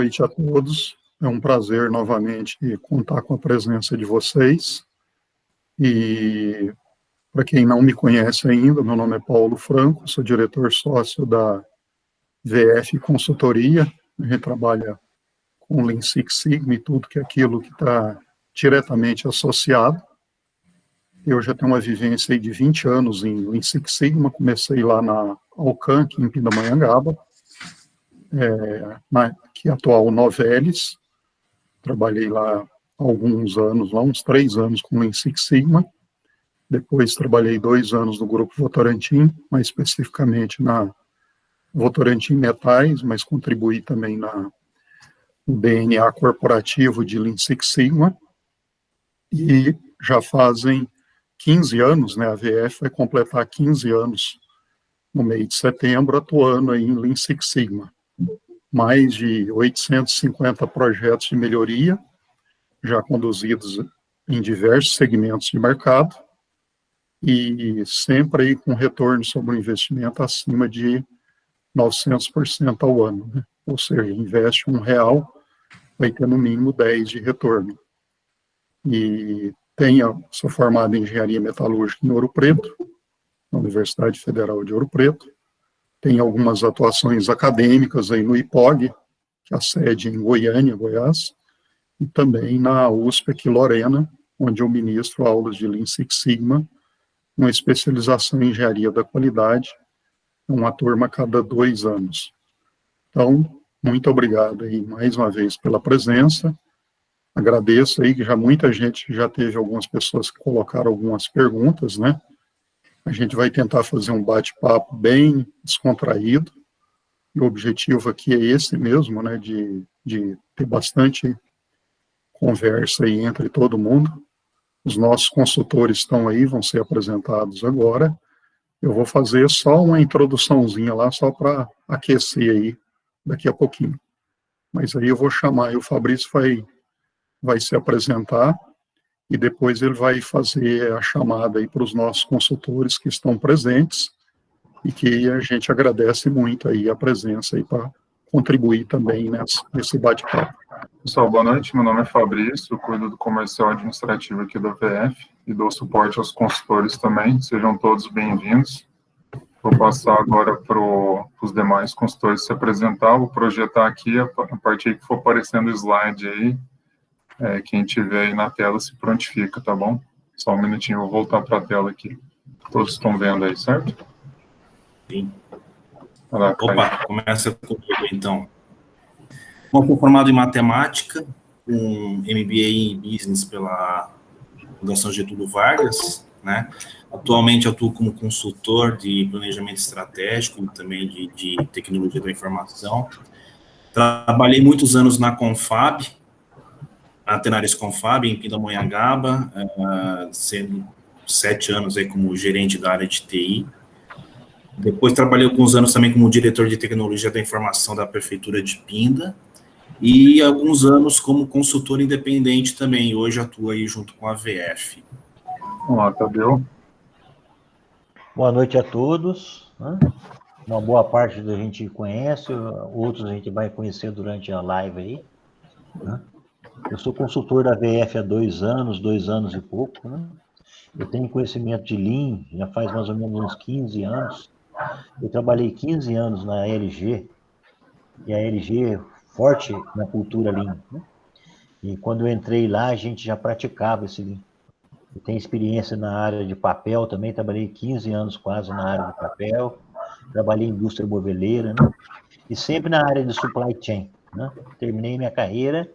noite a todos. É um prazer novamente contar com a presença de vocês. E para quem não me conhece ainda, meu nome é Paulo Franco, sou diretor sócio da VF Consultoria. A gente trabalha com Lean Six Sigma e tudo que é aquilo que está diretamente associado. Eu já tenho uma vivência aí de 20 anos em Lean Six Sigma, comecei lá na Alcan, em Pindamonhangaba, que é atual Novelis. Trabalhei lá há alguns anos, lá uns 3 anos com Lean Six Sigma. Depois trabalhei 2 anos no Grupo Votorantim, mais especificamente na Votorantim Metais, mas contribuí também no DNA corporativo de Lean Six Sigma. E já fazem 15 anos, né? A VF vai completar 15 anos no mês de setembro, atuando aí em Lean Six Sigma. Mais de 850 projetos de melhoria, já conduzidos em diversos segmentos de mercado, e sempre aí com retorno sobre o investimento acima de 900% ao ano, né? Ou seja, investe R$1, vai ter no mínimo 10 de retorno. E sou formado em Engenharia Metalúrgica em Ouro Preto, na Universidade Federal de Ouro Preto. Tenho algumas atuações acadêmicas aí no IPOG, que é a sede em Goiânia, Goiás, e também na USP aqui Lorena, onde eu ministro aulas de Lean Six Sigma, uma especialização em Engenharia da Qualidade, uma turma a cada 2 anos. Então, muito obrigado aí mais uma vez pela presença. Agradeço aí que já muita gente, já teve algumas pessoas que colocaram algumas perguntas, né? A gente vai tentar fazer um bate-papo bem descontraído, e o objetivo aqui é esse mesmo, né? De ter bastante conversa aí entre todo mundo. Os nossos consultores estão aí, vão ser apresentados agora. Eu vou fazer só uma introduçãozinha lá, só para aquecer aí daqui a pouquinho. Mas aí eu vou chamar, e o Fabrício vai se apresentar, e depois ele vai fazer a chamada aí para os nossos consultores que estão presentes, e que a gente agradece muito aí a presença aí para contribuir também nesse bate-papo. Pessoal, boa noite. Meu nome é Fabrício, eu cuido do comercial administrativo aqui da VF e dou suporte aos consultores também. Sejam todos bem-vindos. Vou passar agora para os demais consultores se apresentar. Vou projetar aqui a partir que for aparecendo o slide aí. Quem tiver aí na tela se prontifica, tá bom? Só um minutinho, eu vou voltar para a tela aqui. Todos estão vendo aí, certo? Sim. Lá, opa, começa comigo então. Bom, sou formado em matemática, com MBA em Business pela Fundação Getúlio Vargas, né? Atualmente atuo como consultor de planejamento estratégico e também de tecnologia da informação. Trabalhei muitos anos na Confab, na Tenaris Confab, em Pindamonhangaba, sendo 7 anos aí como gerente da área de TI. Depois trabalhei alguns anos também como diretor de tecnologia da informação da Prefeitura de Pinda, e alguns anos como consultor independente também. Hoje atuo aí junto com a VF. Olá, Tadeu. Boa noite a todos. Uma boa parte da gente conhece, outros a gente vai conhecer durante a live aí. Eu sou consultor da VF há 2 anos e pouco. Eu tenho conhecimento de Lean, já faz mais ou menos uns 15 anos. Eu trabalhei 15 anos na LG, e a LG é forte na cultura Lean. E quando eu entrei lá, a gente já praticava esse Lean. Eu tenho experiência na área de papel também, trabalhei 15 anos quase na área de papel, trabalhei em indústria moveleira, e sempre na área de supply chain. Terminei minha carreira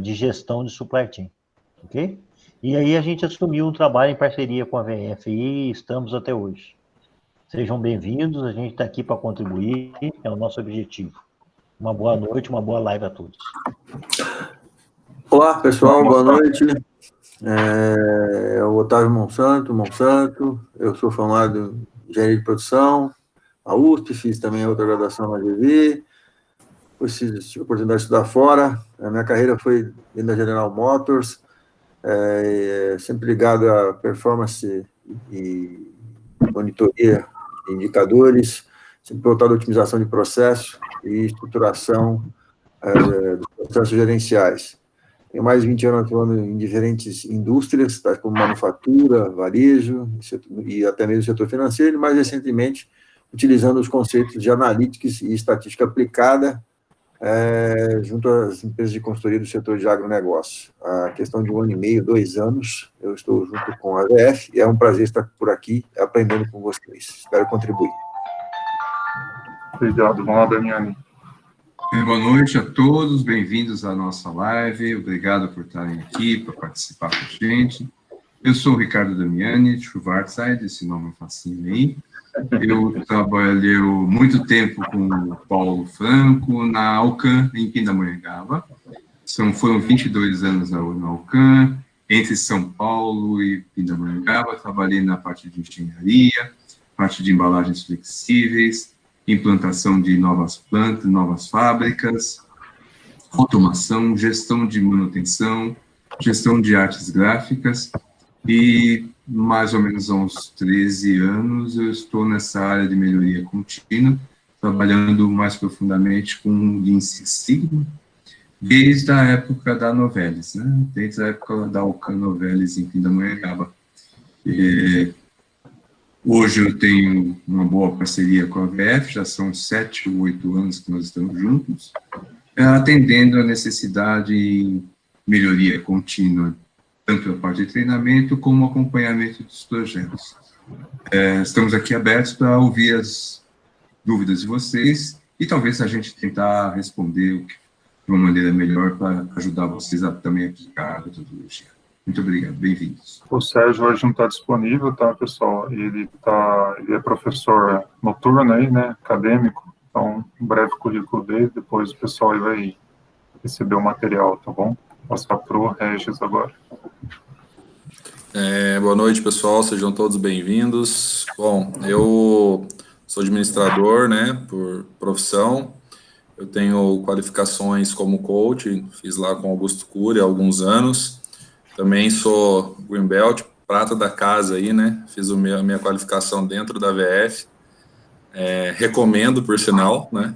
de gestão de supply chain, ok? E aí a gente assumiu um trabalho em parceria com a VF e estamos até hoje. Sejam bem-vindos, a gente está aqui para contribuir, é o nosso objetivo. Uma boa noite, uma boa live a todos. Olá, pessoal, boa noite. É o Otávio Monsanto, eu sou formado em Engenharia de Produção, a USP, fiz também a outra graduação na GV, tive a oportunidade de estudar fora, a minha carreira foi dentro da General Motors, sempre ligado a performance e monitoria de indicadores, sempre voltado à otimização de processo e estruturação dos processos gerenciais. Tenho mais de 20 anos atuando em diferentes indústrias, tais como manufatura, varejo e até mesmo setor financeiro, e mais recentemente utilizando os conceitos de analytics e estatística aplicada junto às empresas de consultoria do setor de agronegócio. A questão de 1 ano e meio, 2 anos, eu estou junto com a VF, e é um prazer estar por aqui aprendendo com vocês. Espero contribuir. Obrigado. Vamos lá, Damiani. Boa noite a todos, bem-vindos à nossa live, obrigado por estarem aqui, para participar com a gente. Eu sou o Ricardo Damiani, de Schwarzschild, esse nome é facinho aí. Eu trabalhei muito tempo com o Paulo Franco na Alcan, em Pindamonhangaba. Foram 22 anos na Alcan, entre São Paulo e Pindamonhangaba. Trabalhei na parte de engenharia, parte de embalagens flexíveis, implantação de novas plantas, novas fábricas, automação, gestão de manutenção, gestão de artes gráficas, e mais ou menos há uns 13 anos eu estou nessa área de melhoria contínua, trabalhando mais profundamente com Lean Six Sigma, desde a época da Novelis, né? Desde a época da Alcan Novelis em Pindamonhangaba. Hoje eu tenho uma boa parceria com a VF, já são 7 ou 8 anos que nós estamos juntos, atendendo a necessidade em melhoria contínua, tanto a parte de treinamento como acompanhamento dos projetos. Estamos aqui abertos para ouvir as dúvidas de vocês e talvez a gente tentar responder de uma maneira melhor para ajudar vocês a também aplicar a metodologia. Muito obrigado, bem-vindos. O Sérgio hoje não está disponível, tá, pessoal? Ele é professor noturno aí, né, acadêmico, então, um breve currículo dele, depois o pessoal aí vai receber o material, tá bom? Vou passar para o Regis agora. Boa noite, pessoal, sejam todos bem-vindos. Bom, eu sou administrador, né, por profissão. Eu tenho qualificações como coach, fiz lá com Augusto Cury há alguns anos. Também sou Green Belt, prata da casa aí, né? Fiz a minha qualificação dentro da VF. Recomendo, por sinal, né?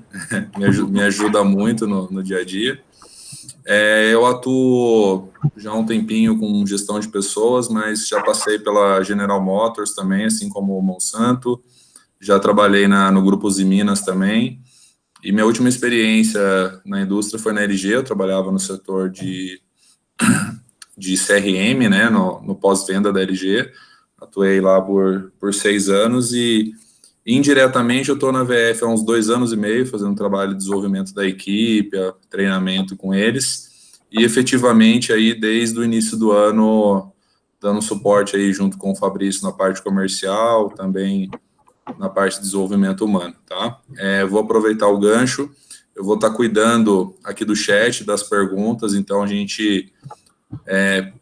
me ajuda muito no dia a dia. Eu atuo já há um tempinho com gestão de pessoas, mas já passei pela General Motors também, assim como o Monsanto. Já trabalhei no Grupo Minas também. E minha última experiência na indústria foi na LG. Eu trabalhava no setor de CRM, né, no pós-venda da LG, atuei lá por 6 anos e indiretamente eu estou na VF há uns 2 anos e meio, fazendo trabalho de desenvolvimento da equipe, treinamento com eles, e efetivamente aí desde o início do ano dando suporte aí junto com o Fabrício na parte comercial, também na parte de desenvolvimento humano, tá? Vou aproveitar o gancho, eu vou estar cuidando aqui do chat, das perguntas, então a gente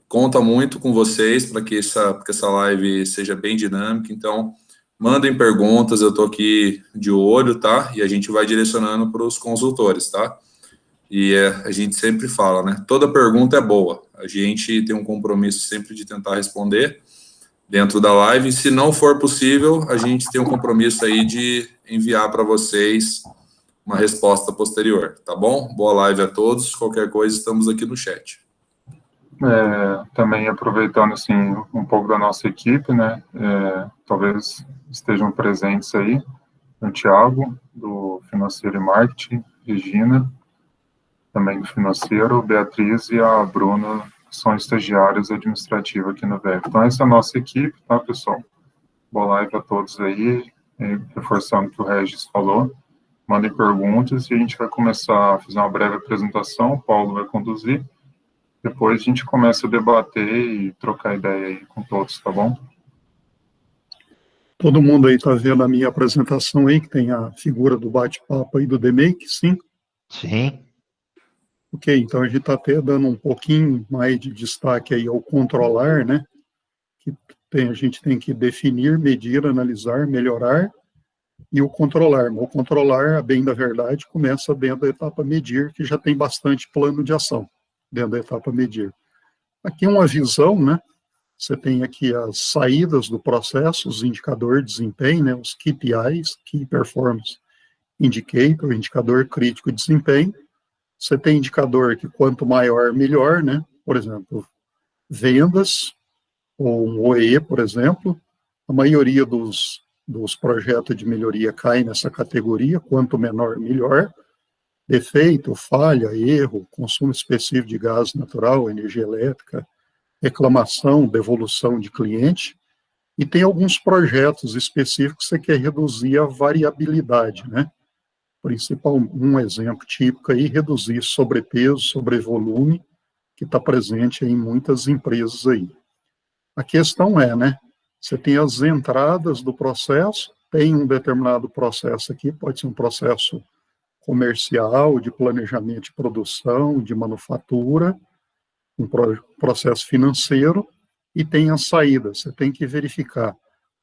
conta muito com vocês para que essa live seja bem dinâmica, então mandem perguntas, eu estou aqui de olho, tá? E a gente vai direcionando para os consultores, tá? E a gente sempre fala, né? Toda pergunta é boa, a gente tem um compromisso sempre de tentar responder dentro da live, e se não for possível, a gente tem um compromisso aí de enviar para vocês uma resposta posterior, tá bom? Boa live a todos, qualquer coisa estamos aqui no chat. Também aproveitando, assim, um pouco da nossa equipe, né, talvez estejam presentes aí, o Thiago, do Financeiro e Marketing, Regina, também do Financeiro, Beatriz e a Bruna, que são estagiárias administrativas aqui no VF. Então, essa é a nossa equipe, tá, pessoal? Boa live a todos aí, reforçando o que o Regis falou, mandem perguntas e a gente vai começar a fazer uma breve apresentação, o Paulo vai conduzir. Depois a gente começa a debater e trocar ideia aí com todos, tá bom? Todo mundo aí está vendo a minha apresentação aí, que tem a figura do bate-papo aí do DMake, sim? Sim. Ok, então a gente está até dando um pouquinho mais de destaque aí ao controlar, né? Que a gente tem que definir, medir, analisar, melhorar e o controlar. O controlar, a bem da verdade, começa dentro da etapa medir, que já tem bastante plano de ação dentro da etapa medir. Aqui é uma visão, né? Você tem aqui as saídas do processo, os indicadores de desempenho, né? Os KPIs, Key Performance Indicator, indicador crítico de desempenho. Você tem indicador que quanto maior, melhor, né? Por exemplo, vendas, ou um OE, por exemplo, a maioria dos projetos de melhoria cai nessa categoria, quanto menor, melhor. Defeito, falha, erro, consumo específico de gás natural, energia elétrica, reclamação, devolução de cliente, e tem alguns projetos específicos que você quer reduzir a variabilidade, né? Um exemplo típico aí, reduzir sobrepeso, sobrevolume, que está presente em muitas empresas aí. A questão é, né, você tem as entradas do processo, tem um determinado processo aqui, pode ser um processo comercial, de planejamento de produção, de manufatura, um processo financeiro, e tem as saídas. Você tem que verificar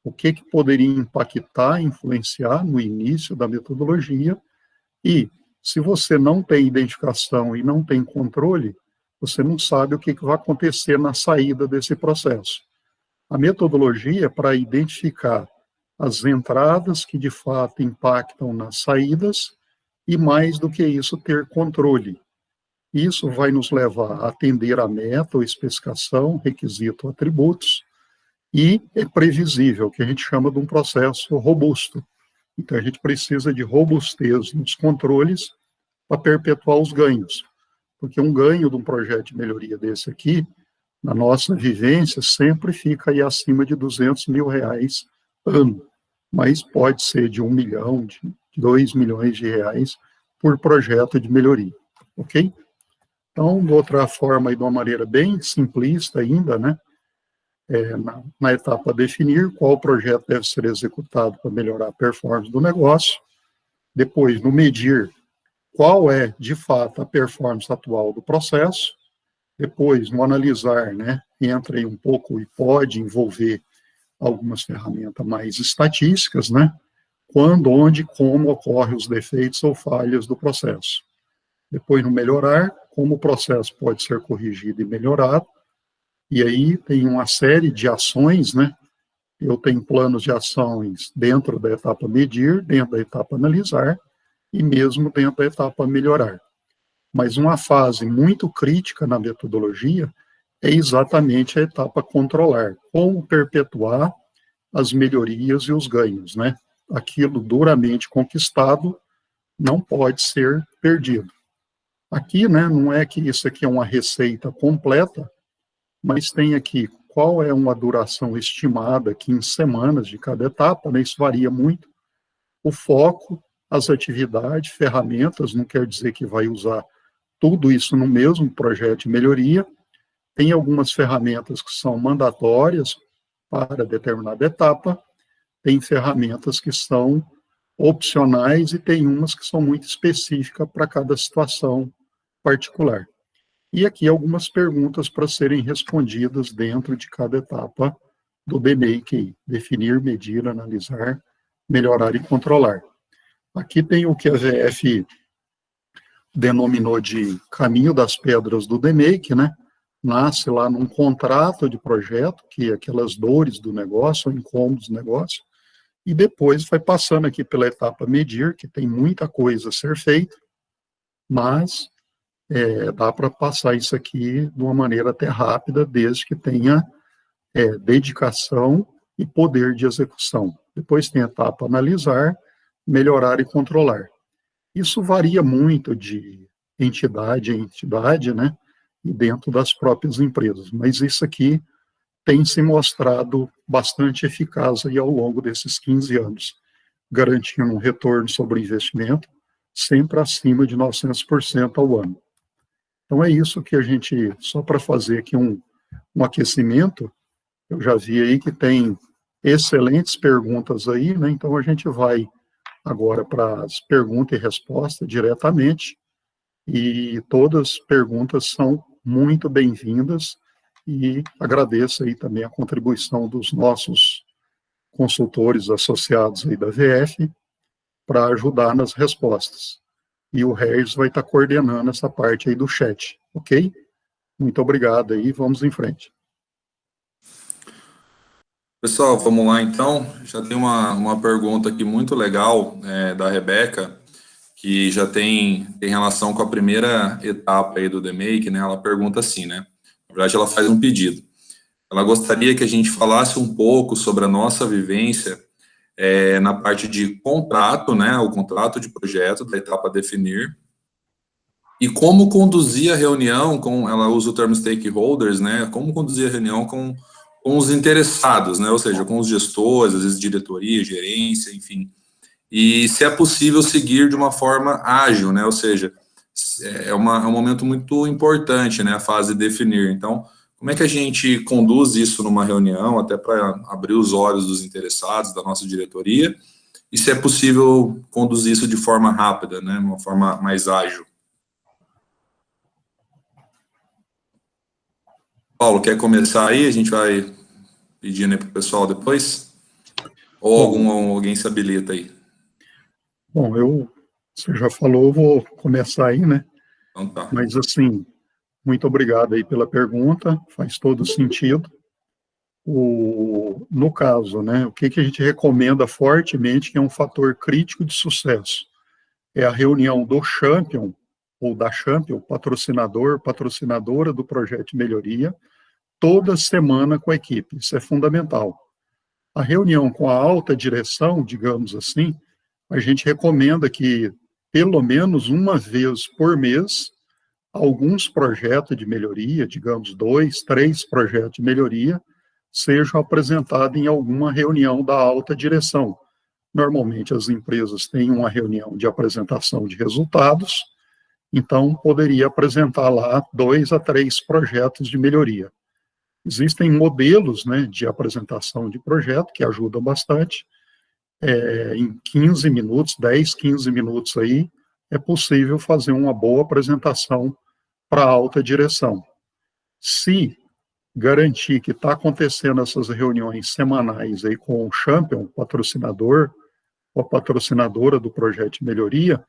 o que poderia impactar, influenciar no início da metodologia, e se você não tem identificação e não tem controle, você não sabe o que vai acontecer na saída desse processo. A metodologia é para identificar as entradas que de fato impactam nas saídas e, mais do que isso, ter controle. Isso vai nos levar a atender a meta ou especificação, requisito, atributos, e é previsível, que a gente chama de um processo robusto. Então, a gente precisa de robustez nos controles para perpetuar os ganhos. Porque um ganho de um projeto de melhoria desse aqui, na nossa vivência, sempre fica aí acima de R$200 mil ano. Mas pode ser de 1 milhão, de 2 milhões de reais por projeto de melhoria. Ok? Então, de outra forma, e de uma maneira bem simplista ainda, né? Na etapa definir qual projeto deve ser executado para melhorar a performance do negócio. Depois, no medir, qual é, de fato, a performance atual do processo. Depois, no analisar, né, entra aí um pouco e pode envolver algumas ferramentas mais estatísticas, né, quando, onde, como ocorrem os defeitos ou falhas do processo. Depois, no melhorar, como o processo pode ser corrigido e melhorado. E aí tem uma série de ações, né? Eu tenho planos de ações dentro da etapa medir, dentro da etapa analisar e mesmo dentro da etapa melhorar. Mas uma fase muito crítica na metodologia é exatamente a etapa controlar, como perpetuar as melhorias e os ganhos, né? Aquilo duramente conquistado não pode ser perdido. Aqui, né, não é que isso aqui é uma receita completa, mas tem aqui qual é uma duração estimada aqui em semanas de cada etapa, né? Isso varia muito. O foco, as atividades, ferramentas, não quer dizer que vai usar tudo isso no mesmo projeto de melhoria. Tem algumas ferramentas que são mandatórias para determinada etapa, tem ferramentas que são opcionais e tem umas que são muito específicas para cada situação particular. E aqui algumas perguntas para serem respondidas dentro de cada etapa do DMAIC, definir, medir, analisar, melhorar e controlar. Aqui tem o que a VF denominou de caminho das pedras do DMAIC, né? Nasce lá num contrato de projeto, que é aquelas dores do negócio, incômodos do negócio, e depois vai passando aqui pela etapa medir, que tem muita coisa a ser feita, mas dá para passar isso aqui de uma maneira até rápida, desde que tenha dedicação e poder de execução. Depois tem a etapa analisar, melhorar e controlar. Isso varia muito de entidade em entidade, né, e dentro das próprias empresas, mas isso aqui tem se mostrado bastante eficaz aí ao longo desses 15 anos, garantindo um retorno sobre o investimento sempre acima de 900% ao ano. Então é isso que a gente, só para fazer aqui um aquecimento, eu já vi aí que tem excelentes perguntas aí, né? Então a gente vai agora para as perguntas e respostas diretamente, e todas as perguntas são muito bem-vindas, e agradeço aí também a contribuição dos nossos consultores associados aí da VF para ajudar nas respostas. E o Regis vai estar coordenando essa parte aí do chat, ok? Muito obrigado aí, vamos em frente. Pessoal, vamos lá então. Já tem uma pergunta aqui muito legal da Rebeca, que já tem relação com a primeira etapa aí do The Make, né? Ela pergunta assim, né? Na verdade, ela faz um pedido. Ela gostaria que a gente falasse um pouco sobre a nossa vivência na parte de contrato, né? O contrato de projeto da etapa definir, e como conduzir a reunião com, ela usa o termo stakeholders, né? Como conduzir a reunião com os interessados, né? Ou seja, com os gestores, às vezes diretoria, gerência, enfim. E se é possível seguir de uma forma ágil, né? Ou seja, é um momento muito importante, né? A fase de definir. Então, como é que a gente conduz isso numa reunião, até para abrir os olhos dos interessados, da nossa diretoria, e se é possível conduzir isso de forma rápida, né? Uma forma mais ágil. Paulo, quer começar aí? A gente vai pedindo aí para o pessoal depois? Ou alguém se habilita aí? Bom, você já falou, eu vou começar aí, né? Então tá. Mas, assim, muito obrigado aí pela pergunta, faz todo sentido. No caso, né, o que a gente recomenda fortemente, que é um fator crítico de sucesso, é a reunião do champion, ou da champion, patrocinador, patrocinadora do projeto de melhoria, toda semana com a equipe, isso é fundamental. A reunião com a alta direção, digamos assim, a gente recomenda que, pelo menos uma vez por mês, alguns projetos de melhoria, digamos 2, 3 projetos de melhoria, sejam apresentados em alguma reunião da alta direção. Normalmente as empresas têm uma reunião de apresentação de resultados, então poderia apresentar lá 2 a 3 projetos de melhoria. Existem modelos, né, de apresentação de projeto que ajudam bastante. Em 15 minutos, 10, 15 minutos aí, é possível fazer uma boa apresentação para a alta direção. Se garantir que está acontecendo essas reuniões semanais aí com o champion, patrocinador, ou a patrocinadora do projeto de melhoria,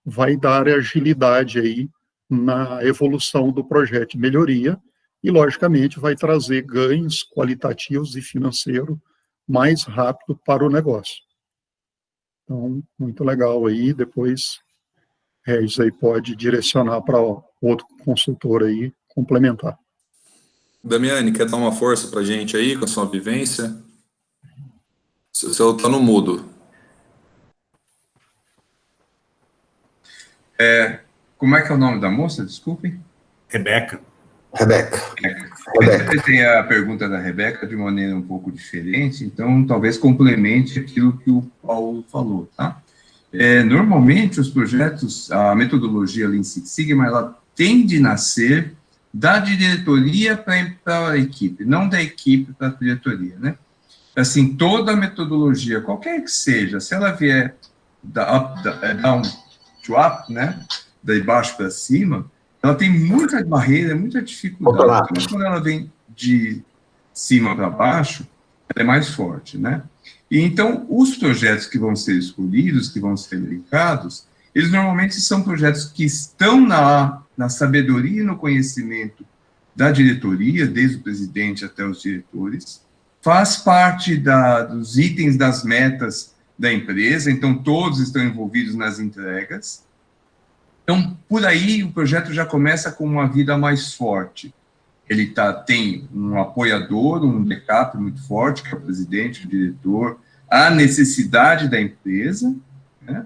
vai dar agilidade aí na evolução do projeto de melhoria e, logicamente, vai trazer ganhos qualitativos e financeiros mais rápido para o negócio. Então, muito legal aí, depois Regis aí pode direcionar para outro consultor aí, complementar. Damiani, quer dar uma força para a gente aí, com a sua vivência? Você está no mudo. Como é que é o nome da moça? Desculpem. Rebeca. Eu interpretei a pergunta da Rebeca de maneira um pouco diferente, então talvez complemente aquilo que o Paulo falou, tá? Normalmente os projetos, a metodologia Lean Six Sigma, ela tende a nascer da diretoria para a equipe, não da equipe para a diretoria, né? Assim, toda a metodologia, qualquer que seja, se ela vier down to up, né? De baixo para cima, ela tem muita barreira, muita dificuldade. Mas quando ela vem de cima para baixo, ela é mais forte, né? E então, os projetos que vão ser escolhidos, que vão ser elencados, eles normalmente são projetos que estão na sabedoria e no conhecimento da diretoria, desde o presidente até os diretores, faz parte dos itens das metas da empresa, então todos estão envolvidos nas entregas. Então, por aí, o projeto já começa com uma vida mais forte. Ele tem um apoiador, um backup muito forte, que é o presidente, o diretor, a necessidade da empresa, né?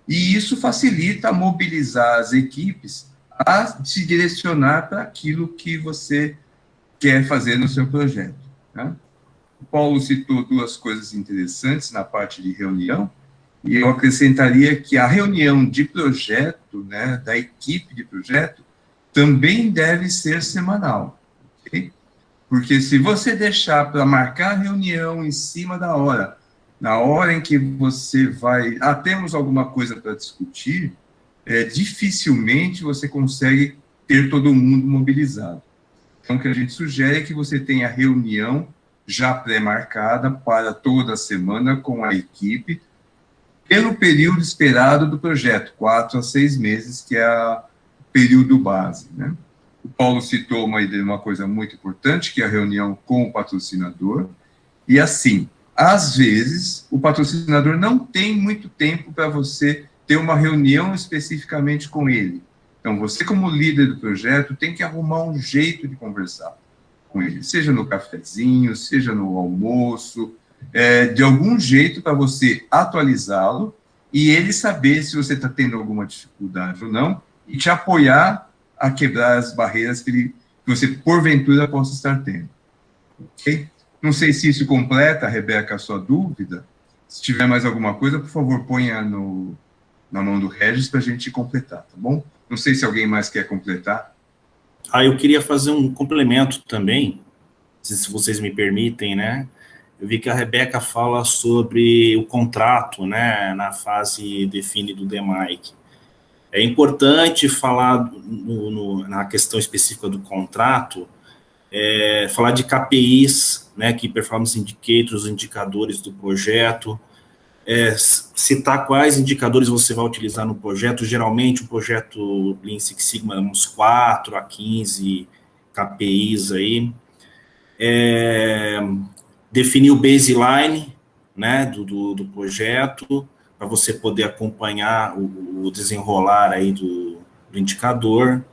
E isso facilita mobilizar as equipes a se direcionar para aquilo que você quer fazer no seu projeto, né? O Paulo citou 2 coisas interessantes na parte de reunião, e eu acrescentaria que a reunião de projeto, né, da equipe de projeto, também deve ser semanal, ok? Porque se você deixar para marcar a reunião em cima da hora, na hora em que você vai... temos alguma coisa para discutir, dificilmente você consegue ter todo mundo mobilizado. Então, o que a gente sugere é que você tenha reunião já pré-marcada para toda semana com a equipe, pelo período esperado do projeto, 4 a 6 meses, que é o período base, né? O Paulo citou uma coisa muito importante, que é a reunião com o patrocinador, e assim, às vezes, o patrocinador não tem muito tempo para você ter uma reunião especificamente com ele. Então, você, como líder do projeto, tem que arrumar um jeito de conversar com ele, seja no cafezinho, seja no almoço, de algum jeito para você atualizá-lo e ele saber se você está tendo alguma dificuldade ou não e te apoiar a quebrar as barreiras que você, porventura, possa estar tendo. Ok? Não sei se isso completa, Rebeca, a sua dúvida. Se tiver mais alguma coisa, por favor, ponha na mão do Regis para a gente completar, tá bom? Não sei se alguém mais quer completar. Eu queria fazer um complemento também, se vocês me permitem, né? Eu vi que a Rebeca fala sobre o contrato, né, na fase define do DMAIC. É importante falar na questão específica do contrato, falar de KPIs, né, Key Performance Indicators, os indicadores do projeto, citar quais indicadores você vai utilizar no projeto. Geralmente, o projeto Lean Six Sigma, uns 4 a 15 KPIs aí. Definir o baseline, né, do projeto, para você poder acompanhar o desenrolar aí do indicador.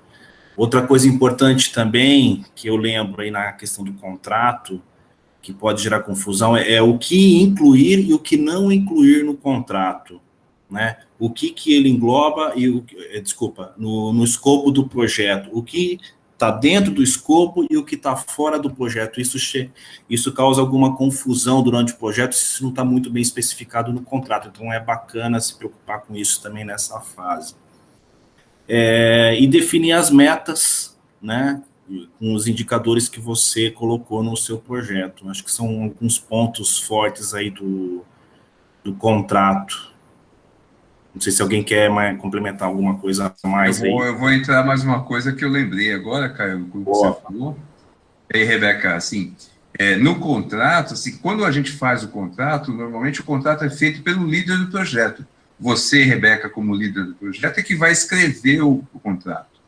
Outra coisa importante também, que eu lembro aí na questão do contrato, que pode gerar confusão, é o que incluir e o que não incluir no contrato, né? O que ele engloba e no escopo do projeto, o que está dentro do escopo e o que está fora do projeto. Isso causa alguma confusão durante o projeto se isso não está muito bem especificado no contrato. Então, é bacana se preocupar com isso também nessa fase. E definir as metas, né, com os indicadores que você colocou no seu projeto. Acho que são alguns pontos fortes aí do contrato. Não sei se alguém quer complementar alguma coisa a mais aí. Eu vou entrar mais uma coisa que eu lembrei agora, Caio, quando você falou. E aí, Rebeca, assim, no contrato, assim, quando a gente faz o contrato, normalmente o contrato é feito pelo líder do projeto. Você, Rebeca, como líder do projeto, é que vai escrever o contrato.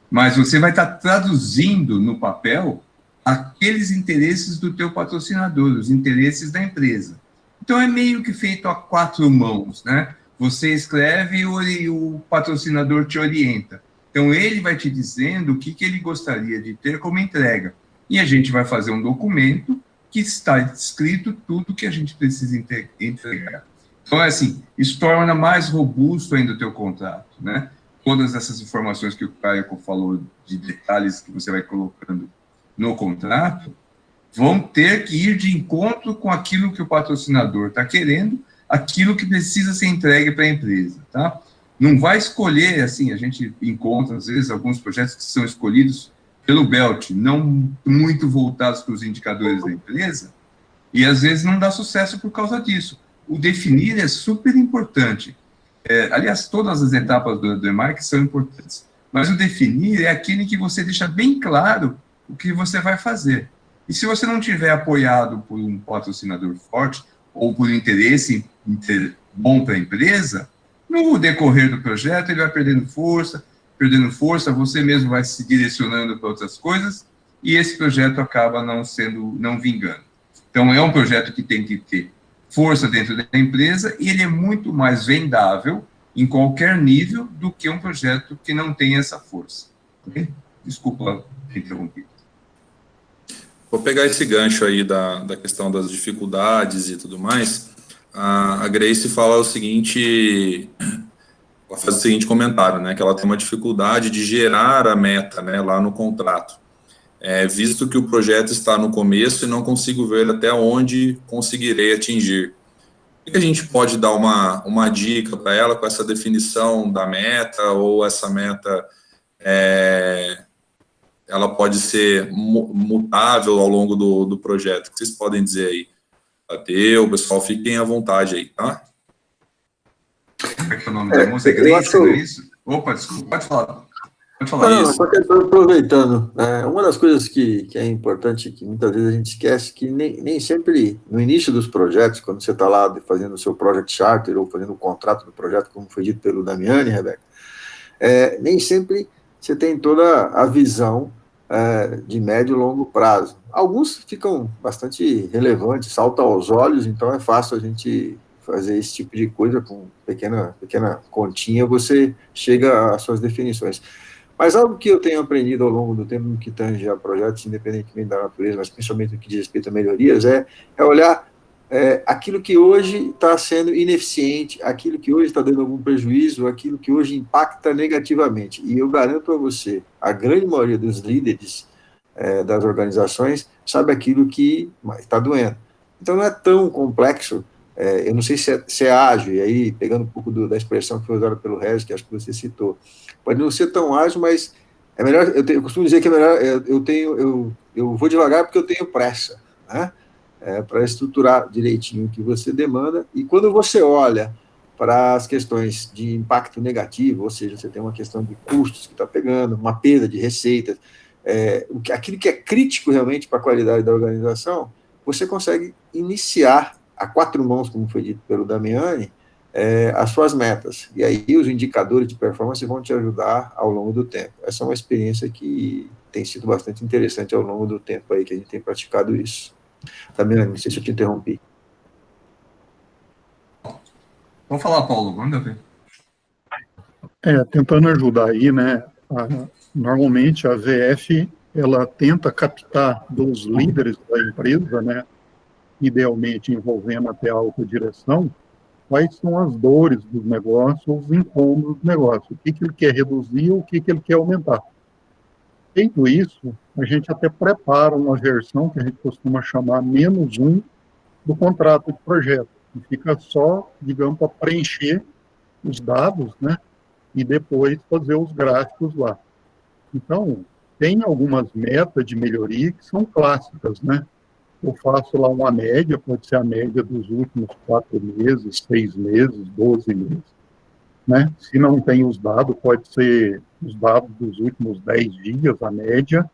Mas você vai estar traduzindo no papel aqueles interesses do teu patrocinador, os interesses da empresa. Então, é meio que feito a 4 mãos, né? Você escreve e o patrocinador te orienta. Então, ele vai te dizendo o que ele gostaria de ter como entrega. E a gente vai fazer um documento que está escrito tudo que a gente precisa entregar. Então, assim, isso torna mais robusto ainda o teu contrato, né? Todas essas informações que o Caio falou, de detalhes que você vai colocando no contrato, vão ter que ir de encontro com aquilo que o patrocinador está querendo, aquilo que precisa ser entregue para a empresa, tá? Não vai escolher, assim, a gente encontra, às vezes, alguns projetos que são escolhidos pelo BELT, não muito voltados para os indicadores da empresa, e às vezes não dá sucesso por causa disso. O definir é super importante. Aliás, todas as etapas do DMAIC são importantes, mas o definir é aquele que você deixa bem claro o que você vai fazer. E se você não tiver apoiado por um patrocinador forte, ou por interesse bom para a empresa, no decorrer do projeto ele vai perdendo força, você mesmo vai se direcionando para outras coisas, e esse projeto acaba não vingando. Então, é um projeto que tem que ter força dentro da empresa, e ele é muito mais vendável em qualquer nível do que um projeto que não tem essa força. Okay? Desculpa ter interrompido. Vou pegar esse gancho aí da questão das dificuldades e tudo mais. A Grace fala o seguinte, ela faz o seguinte comentário, né, que ela tem uma dificuldade de gerar a meta, né, lá no contrato, visto que o projeto está no começo e não consigo ver até onde conseguirei atingir. O que a gente pode dar uma dica para ela com essa definição da meta, ou essa meta ela pode ser mutável ao longo do projeto? O que vocês podem dizer aí? Tadeu, pessoal, fiquem à vontade aí, tá? Como é que é o nome da moça? Grace, não é isso? Opa, desculpa, pode falar. Pode falar Não, isso. só que aproveitando, uma das coisas que é importante, que muitas vezes a gente esquece, que nem sempre, no início dos projetos, quando você está lá fazendo o seu project charter, ou fazendo o contrato do projeto, como foi dito pelo Damiani, Rebeca, nem sempre você tem toda a visão de médio e longo prazo. Alguns ficam bastante relevantes, saltam aos olhos, então é fácil a gente fazer esse tipo de coisa, com pequena continha, você chega às suas definições. Mas algo que eu tenho aprendido ao longo do tempo, no que tange a projetos, independentemente da natureza, mas principalmente no que diz respeito a melhorias, é olhar aquilo que hoje está sendo ineficiente, aquilo que hoje está dando algum prejuízo, aquilo que hoje impacta negativamente. E eu garanto a você, a grande maioria dos líderes das organizações sabe aquilo que está doendo. Então, não é tão complexo. Eu não sei se é ágil, e aí, pegando um pouco da expressão que foi usada pelo Regis, que acho que você citou, pode não ser tão ágil, mas é melhor, eu costumo dizer que é melhor, eu vou devagar porque eu tenho pressa, né? Para estruturar direitinho o que você demanda, e quando você olha para as questões de impacto negativo, ou seja, você tem uma questão de custos que está pegando, uma perda de receitas, aquilo que é crítico realmente para a qualidade da organização, você consegue iniciar a 4 mãos, como foi dito pelo Damiani, as suas metas. E aí os indicadores de performance vão te ajudar ao longo do tempo. Essa é uma experiência que tem sido bastante interessante ao longo do tempo aí que a gente tem praticado isso. Damiani, não sei se eu te interrompi. Vamos falar, Paulo, manda ver. Tentando ajudar aí, né? Normalmente a VF, ela tenta captar dos líderes da empresa, né? Idealmente envolvendo até a alta direção, quais são as dores dos negócios, os incômodos do negócio, o que ele quer reduzir, o que ele quer aumentar. Feito isso, a gente até prepara uma versão que a gente costuma chamar -1 do contrato de projeto, que fica só, digamos, para preencher os dados, né, e depois fazer os gráficos lá. Então, tem algumas metas de melhoria que são clássicas, né? Eu faço lá uma média, pode ser a média dos últimos 4 meses, 6 meses, 12 meses, né? Se não tem os dados, pode ser os dados dos últimos 10 dias, a média.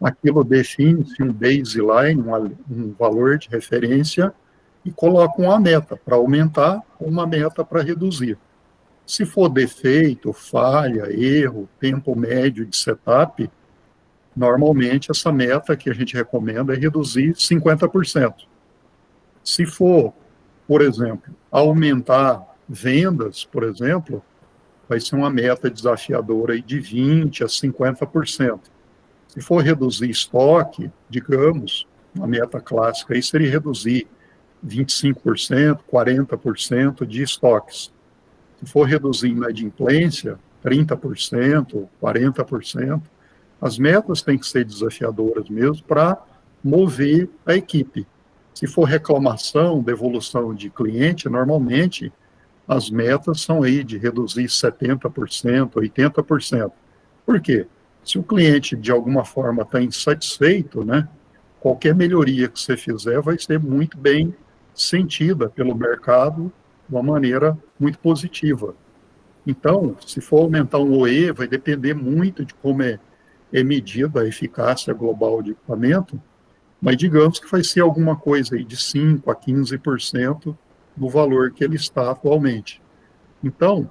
Aquilo define-se um baseline, um valor de referência, e coloca uma meta para aumentar, uma meta para reduzir. Se for defeito, falha, erro, tempo médio de setup, normalmente essa meta que a gente recomenda é reduzir 50%. Se for, por exemplo, aumentar vendas, por exemplo, vai ser uma meta desafiadora aí de 20% a 50%. Se for reduzir estoque, digamos, uma meta clássica aí seria reduzir 25%, 40% de estoques. Se for reduzir inadimplência, 30%, 40%, as metas têm que ser desafiadoras mesmo para mover a equipe. Se for reclamação, devolução de cliente, normalmente as metas são aí de reduzir 70%, 80%. Por quê? Se o cliente de alguma forma está insatisfeito, né, qualquer melhoria que você fizer vai ser muito bem sentida pelo mercado de uma maneira muito positiva. Então, se for aumentar um OE, vai depender muito de como é medida a eficácia global de equipamento, mas digamos que vai ser alguma coisa aí de 5% a 15% do valor que ele está atualmente. Então,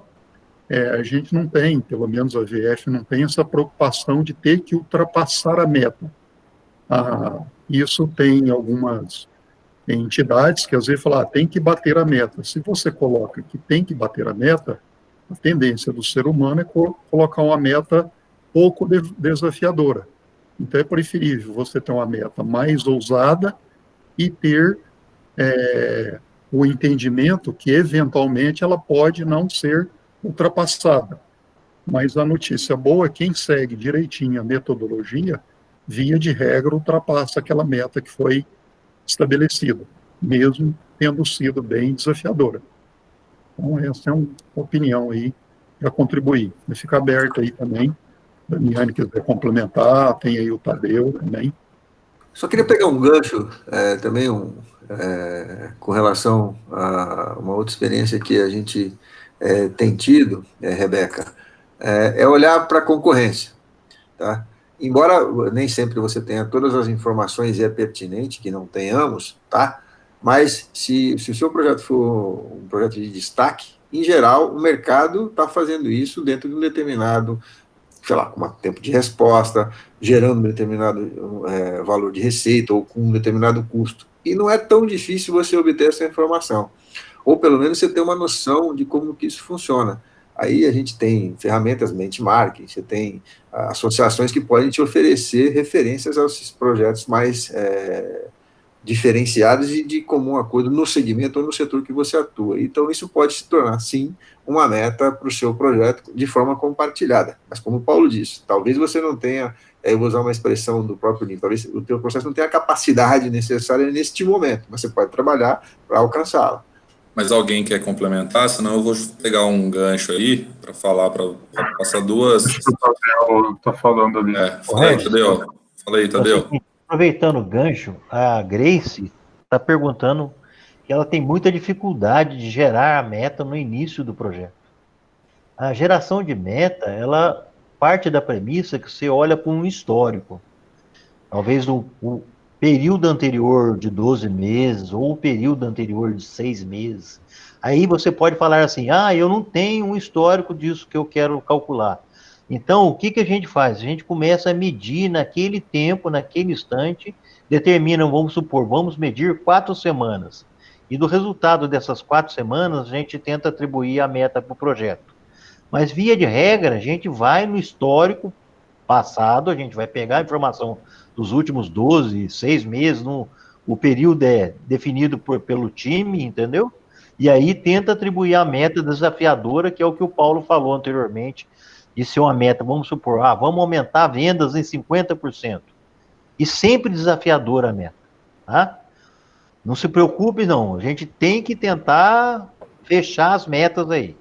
a gente não tem, pelo menos a VF não tem essa preocupação de ter que ultrapassar a meta. Isso tem algumas entidades que às vezes falam, tem que bater a meta. Se você coloca que tem que bater a meta, a tendência do ser humano é colocar uma meta pouco desafiadora. Então é preferível você ter uma meta mais ousada e ter o entendimento que eventualmente ela pode não ser ultrapassada. Mas a notícia boa é que quem segue direitinho a metodologia, via de regra, ultrapassa aquela meta que foi estabelecida, mesmo tendo sido bem desafiadora. Então essa é uma opinião aí para contribuir. Vai ficar aberto aí também. Damiani quiser complementar, tem aí o Tadeu também. Só queria pegar um gancho também com relação a uma outra experiência que a gente tem tido, Rebeca, é olhar para a concorrência. Tá? Embora nem sempre você tenha todas as informações e é pertinente que não tenhamos, tá? Mas se o seu projeto for um projeto de destaque, em geral, o mercado está fazendo isso dentro de um determinado, sei lá, com um tempo de resposta, gerando um determinado valor de receita ou com um determinado custo. E não é tão difícil você obter essa informação. ou pelo menos você ter uma noção de como que isso funciona. Aí a gente tem ferramentas benchmarking, você tem associações que podem te oferecer referências aos projetos mais diferenciados e de comum acordo no segmento ou no setor que você atua. Então, isso pode se tornar, sim, uma meta para o seu projeto de forma compartilhada. Mas, como o Paulo disse, talvez você não tenha, eu vou usar uma expressão do próprio livro, talvez o teu processo não tenha a capacidade necessária neste momento, mas você pode trabalhar para alcançá-la. Mas alguém quer complementar? Senão eu vou pegar um gancho aí para falar, para passar duas. Acho que o Tadeu está falando ali. Fala aí, Tadeu. Fala aí, Tadeu. Aproveitando o gancho, a Grace está perguntando que ela tem muita dificuldade de gerar a meta no início do projeto. A geração de meta, ela parte da premissa que você olha para um histórico. Talvez o período anterior de 12 meses ou o período anterior de 6 meses. Aí você pode falar assim, eu não tenho um histórico disso que eu quero calcular. Então, o que a gente faz? A gente começa a medir naquele tempo, naquele instante, determina, vamos supor, vamos medir 4 semanas. E do resultado dessas 4 semanas, a gente tenta atribuir a meta para o projeto. Mas, via de regra, a gente vai no histórico passado, a gente vai pegar a informação dos últimos 12, 6 meses, o período é definido pelo time, entendeu? E aí tenta atribuir a meta desafiadora, que é o que o Paulo falou anteriormente, de ser uma meta, vamos supor, vamos aumentar vendas em 50%. E sempre desafiadora a meta, tá? Não se preocupe, não. A gente tem que tentar fechar as metas aí.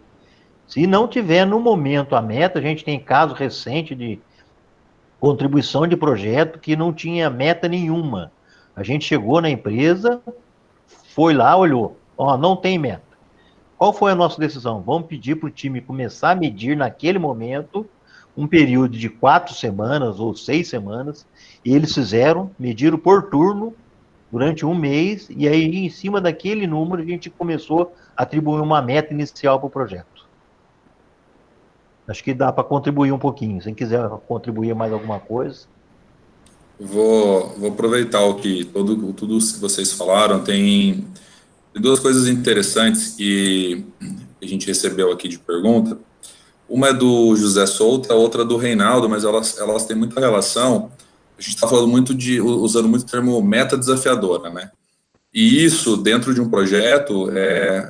Se não tiver no momento a meta, a gente tem caso recente de contribuição de projeto que não tinha meta nenhuma. A gente chegou na empresa, foi lá, olhou, não tem meta. Qual foi a nossa decisão? Vamos pedir para o time começar a medir naquele momento um período de 4 semanas ou 6 semanas, e eles mediram por turno durante 1 mês, e aí em cima daquele número a gente começou a atribuir uma meta inicial para o projeto. Acho que dá para contribuir um pouquinho. Se quiser contribuir mais alguma coisa. Vou aproveitar tudo que vocês falaram. Tem 2 coisas interessantes que a gente recebeu aqui de pergunta. Uma é do José Souto, a outra do Reinaldo, mas elas têm muita relação. A gente está falando usando muito o termo meta desafiadora, né? E isso, dentro de um projeto,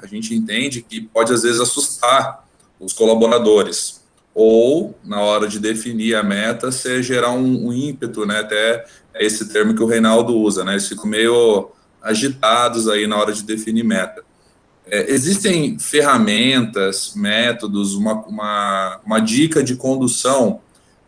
a gente entende que pode, às vezes, assustar os colaboradores. Ou, na hora de definir a meta, você gerar um ímpeto, né? Até esse termo que o Reinaldo usa, né? Eles ficam meio agitados aí na hora de definir meta. Existem ferramentas, métodos, uma dica de condução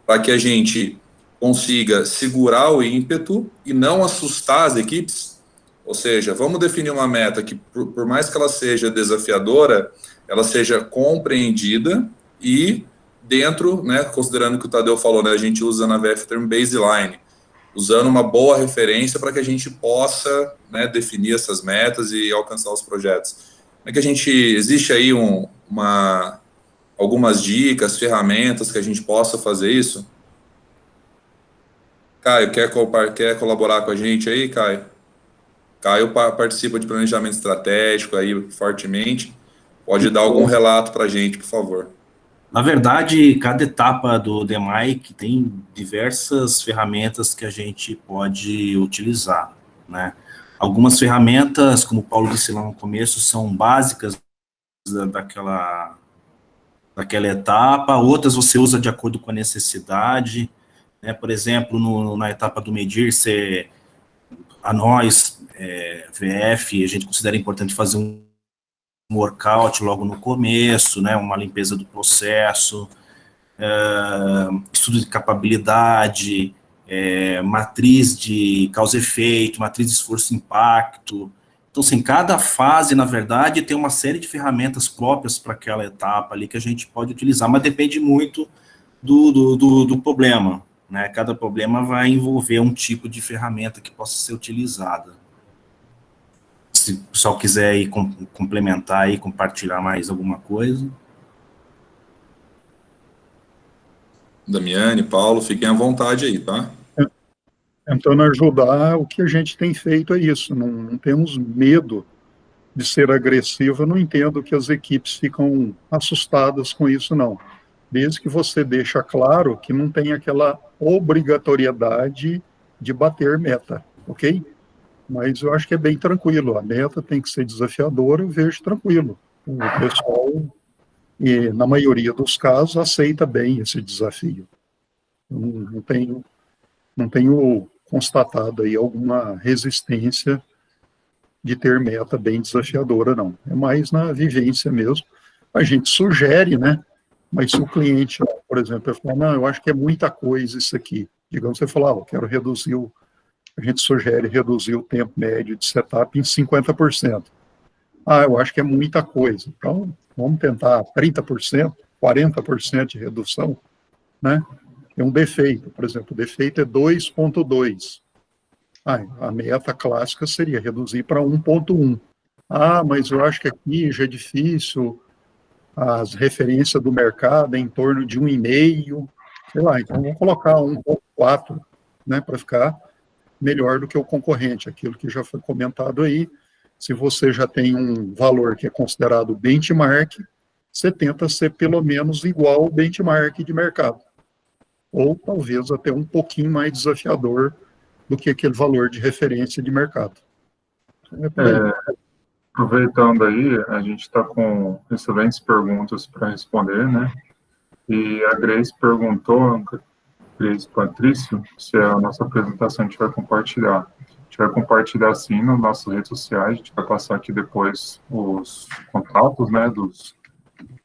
para que a gente consiga segurar o ímpeto e não assustar as equipes? Ou seja, vamos definir uma meta que, por mais que ela seja desafiadora, ela seja compreendida e dentro, né, considerando que o Tadeu falou, né, a gente usa na VF o termo baseline, usando uma boa referência para que a gente possa, né, definir essas metas e alcançar os projetos. Como é que existe aí algumas dicas, ferramentas que a gente possa fazer isso? Caio, quer colaborar com a gente aí, Caio? Caio participa de planejamento estratégico aí fortemente. Pode dar algum relato para a gente, por favor. Na verdade, cada etapa do DMAIC tem diversas ferramentas que a gente pode utilizar, né? Algumas ferramentas, como o Paulo disse lá no começo, são básicas daquela etapa, outras você usa de acordo com a necessidade, né? Por exemplo, na etapa do medir, nós, VF, a gente considera importante fazer um workout logo no começo, né, uma limpeza do processo, estudo de capabilidade, matriz de causa e efeito, matriz de esforço e impacto. Então, assim, cada fase, na verdade, tem uma série de ferramentas próprias para aquela etapa ali que a gente pode utilizar, mas depende muito do problema, né? Cada problema vai envolver um tipo de ferramenta que possa ser utilizada. Se o pessoal quiser aí complementar e compartilhar mais alguma coisa. Damiane, Paulo, fiquem à vontade aí, tá? Tentando ajudar, o que a gente tem feito é isso, não temos medo de ser agressivo, eu não entendo que as equipes ficam assustadas com isso, não. Desde que você deixa claro que não tem aquela obrigatoriedade de bater meta, ok? Mas eu acho que é bem tranquilo. A meta tem que ser desafiadora, eu vejo tranquilo. O pessoal, e na maioria dos casos, aceita bem esse desafio. Eu não tenho constatado aí alguma resistência de ter meta bem desafiadora, não. É mais na vivência mesmo. A gente sugere, né? Mas se o cliente, por exemplo, falar, não, eu acho que é muita coisa isso aqui. Digamos, você falar, eu quero reduzir a gente sugere reduzir o tempo médio de setup em 50%. Eu acho que é muita coisa. Então, vamos tentar 30%, 40% de redução, né? É um defeito, por exemplo, o defeito é 2,2. A meta clássica seria reduzir para 1,1. Mas eu acho que aqui já é difícil, as referências do mercado é em torno de 1,5, sei lá, então vamos colocar 1,4, né, para ficar melhor do que o concorrente, aquilo que já foi comentado aí. Se você já tem um valor que é considerado benchmark, você tenta ser pelo menos igual ao benchmark de mercado, ou talvez até um pouquinho mais desafiador do que aquele valor de referência de mercado. Aproveitando aí, a gente está com excelentes perguntas para responder, né? E a Grace perguntou, Grace Patrício, se a nossa apresentação a gente vai compartilhar. A gente vai compartilhar sim nas nossas redes sociais, a gente vai passar aqui depois os contatos, né, dos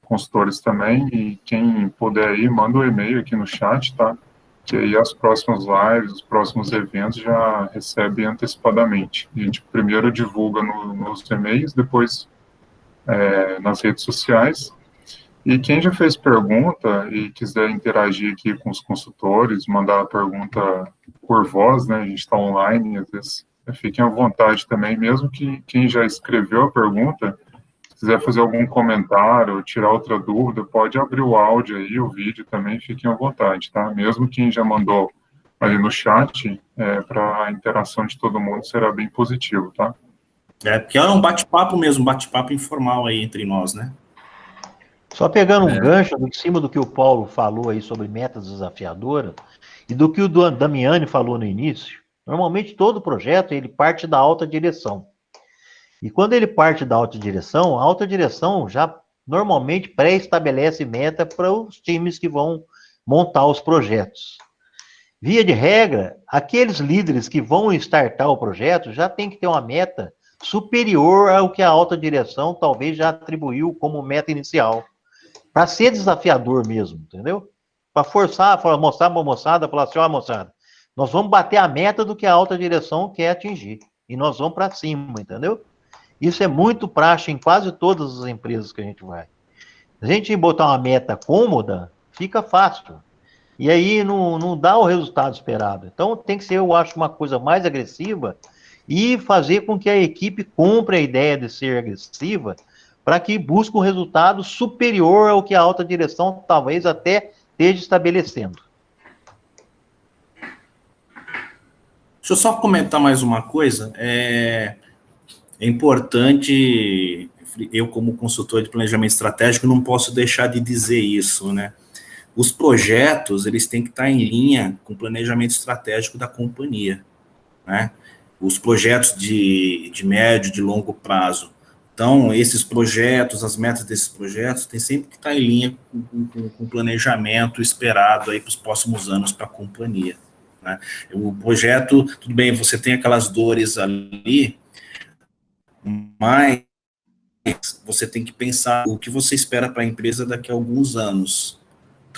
consultores também, e quem puder aí, manda um e-mail aqui no chat, tá? Que aí as próximas lives, os próximos eventos já recebe antecipadamente. A gente primeiro divulga nos e-mails, depois nas redes sociais. E quem já fez pergunta e quiser interagir aqui com os consultores, mandar a pergunta por voz, né? A gente está online, às vezes fiquem à vontade também, mesmo que quem já escreveu a pergunta, se quiser fazer algum comentário, tirar outra dúvida, pode abrir o áudio aí, o vídeo também, fiquem à vontade, tá? Mesmo quem já mandou ali no chat, para a interação de todo mundo será bem positivo, tá? Porque é um bate-papo mesmo, um bate-papo informal aí entre nós, né? Só pegando um gancho em cima do que o Paulo falou aí sobre metas desafiadoras e do que o Damiani falou no início, normalmente todo projeto ele parte da alta direção. E quando ele parte da alta direção já normalmente pré-estabelece meta para os times que vão montar os projetos. Via de regra, aqueles líderes que vão startar o projeto já tem que ter uma meta superior ao que a alta direção talvez já atribuiu como meta inicial. Para ser desafiador mesmo, entendeu? Para forçar, mostrar para a moçada, falar assim, moçada, nós vamos bater a meta do que a alta direção quer atingir. E nós vamos para cima, entendeu? Isso é muito praxe em quase todas as empresas que a gente vai. Se a gente botar uma meta cômoda, fica fácil. E aí não dá o resultado esperado. Então tem que ser, eu acho, uma coisa mais agressiva e fazer com que a equipe compre a ideia de ser agressiva para que busque um resultado superior ao que a alta direção talvez até esteja estabelecendo. Deixa eu só comentar mais uma coisa. É importante, eu como consultor de planejamento estratégico, não posso deixar de dizer isso, né? Os projetos, eles têm que estar em linha com o planejamento estratégico da companhia, né? Os projetos de médio, de longo prazo. Então, esses projetos, as metas desses projetos, tem sempre que estar em linha com o planejamento esperado aí para os próximos anos para a companhia, né? O projeto, tudo bem, você tem aquelas dores ali, mas você tem que pensar o que você espera para a empresa daqui a alguns anos.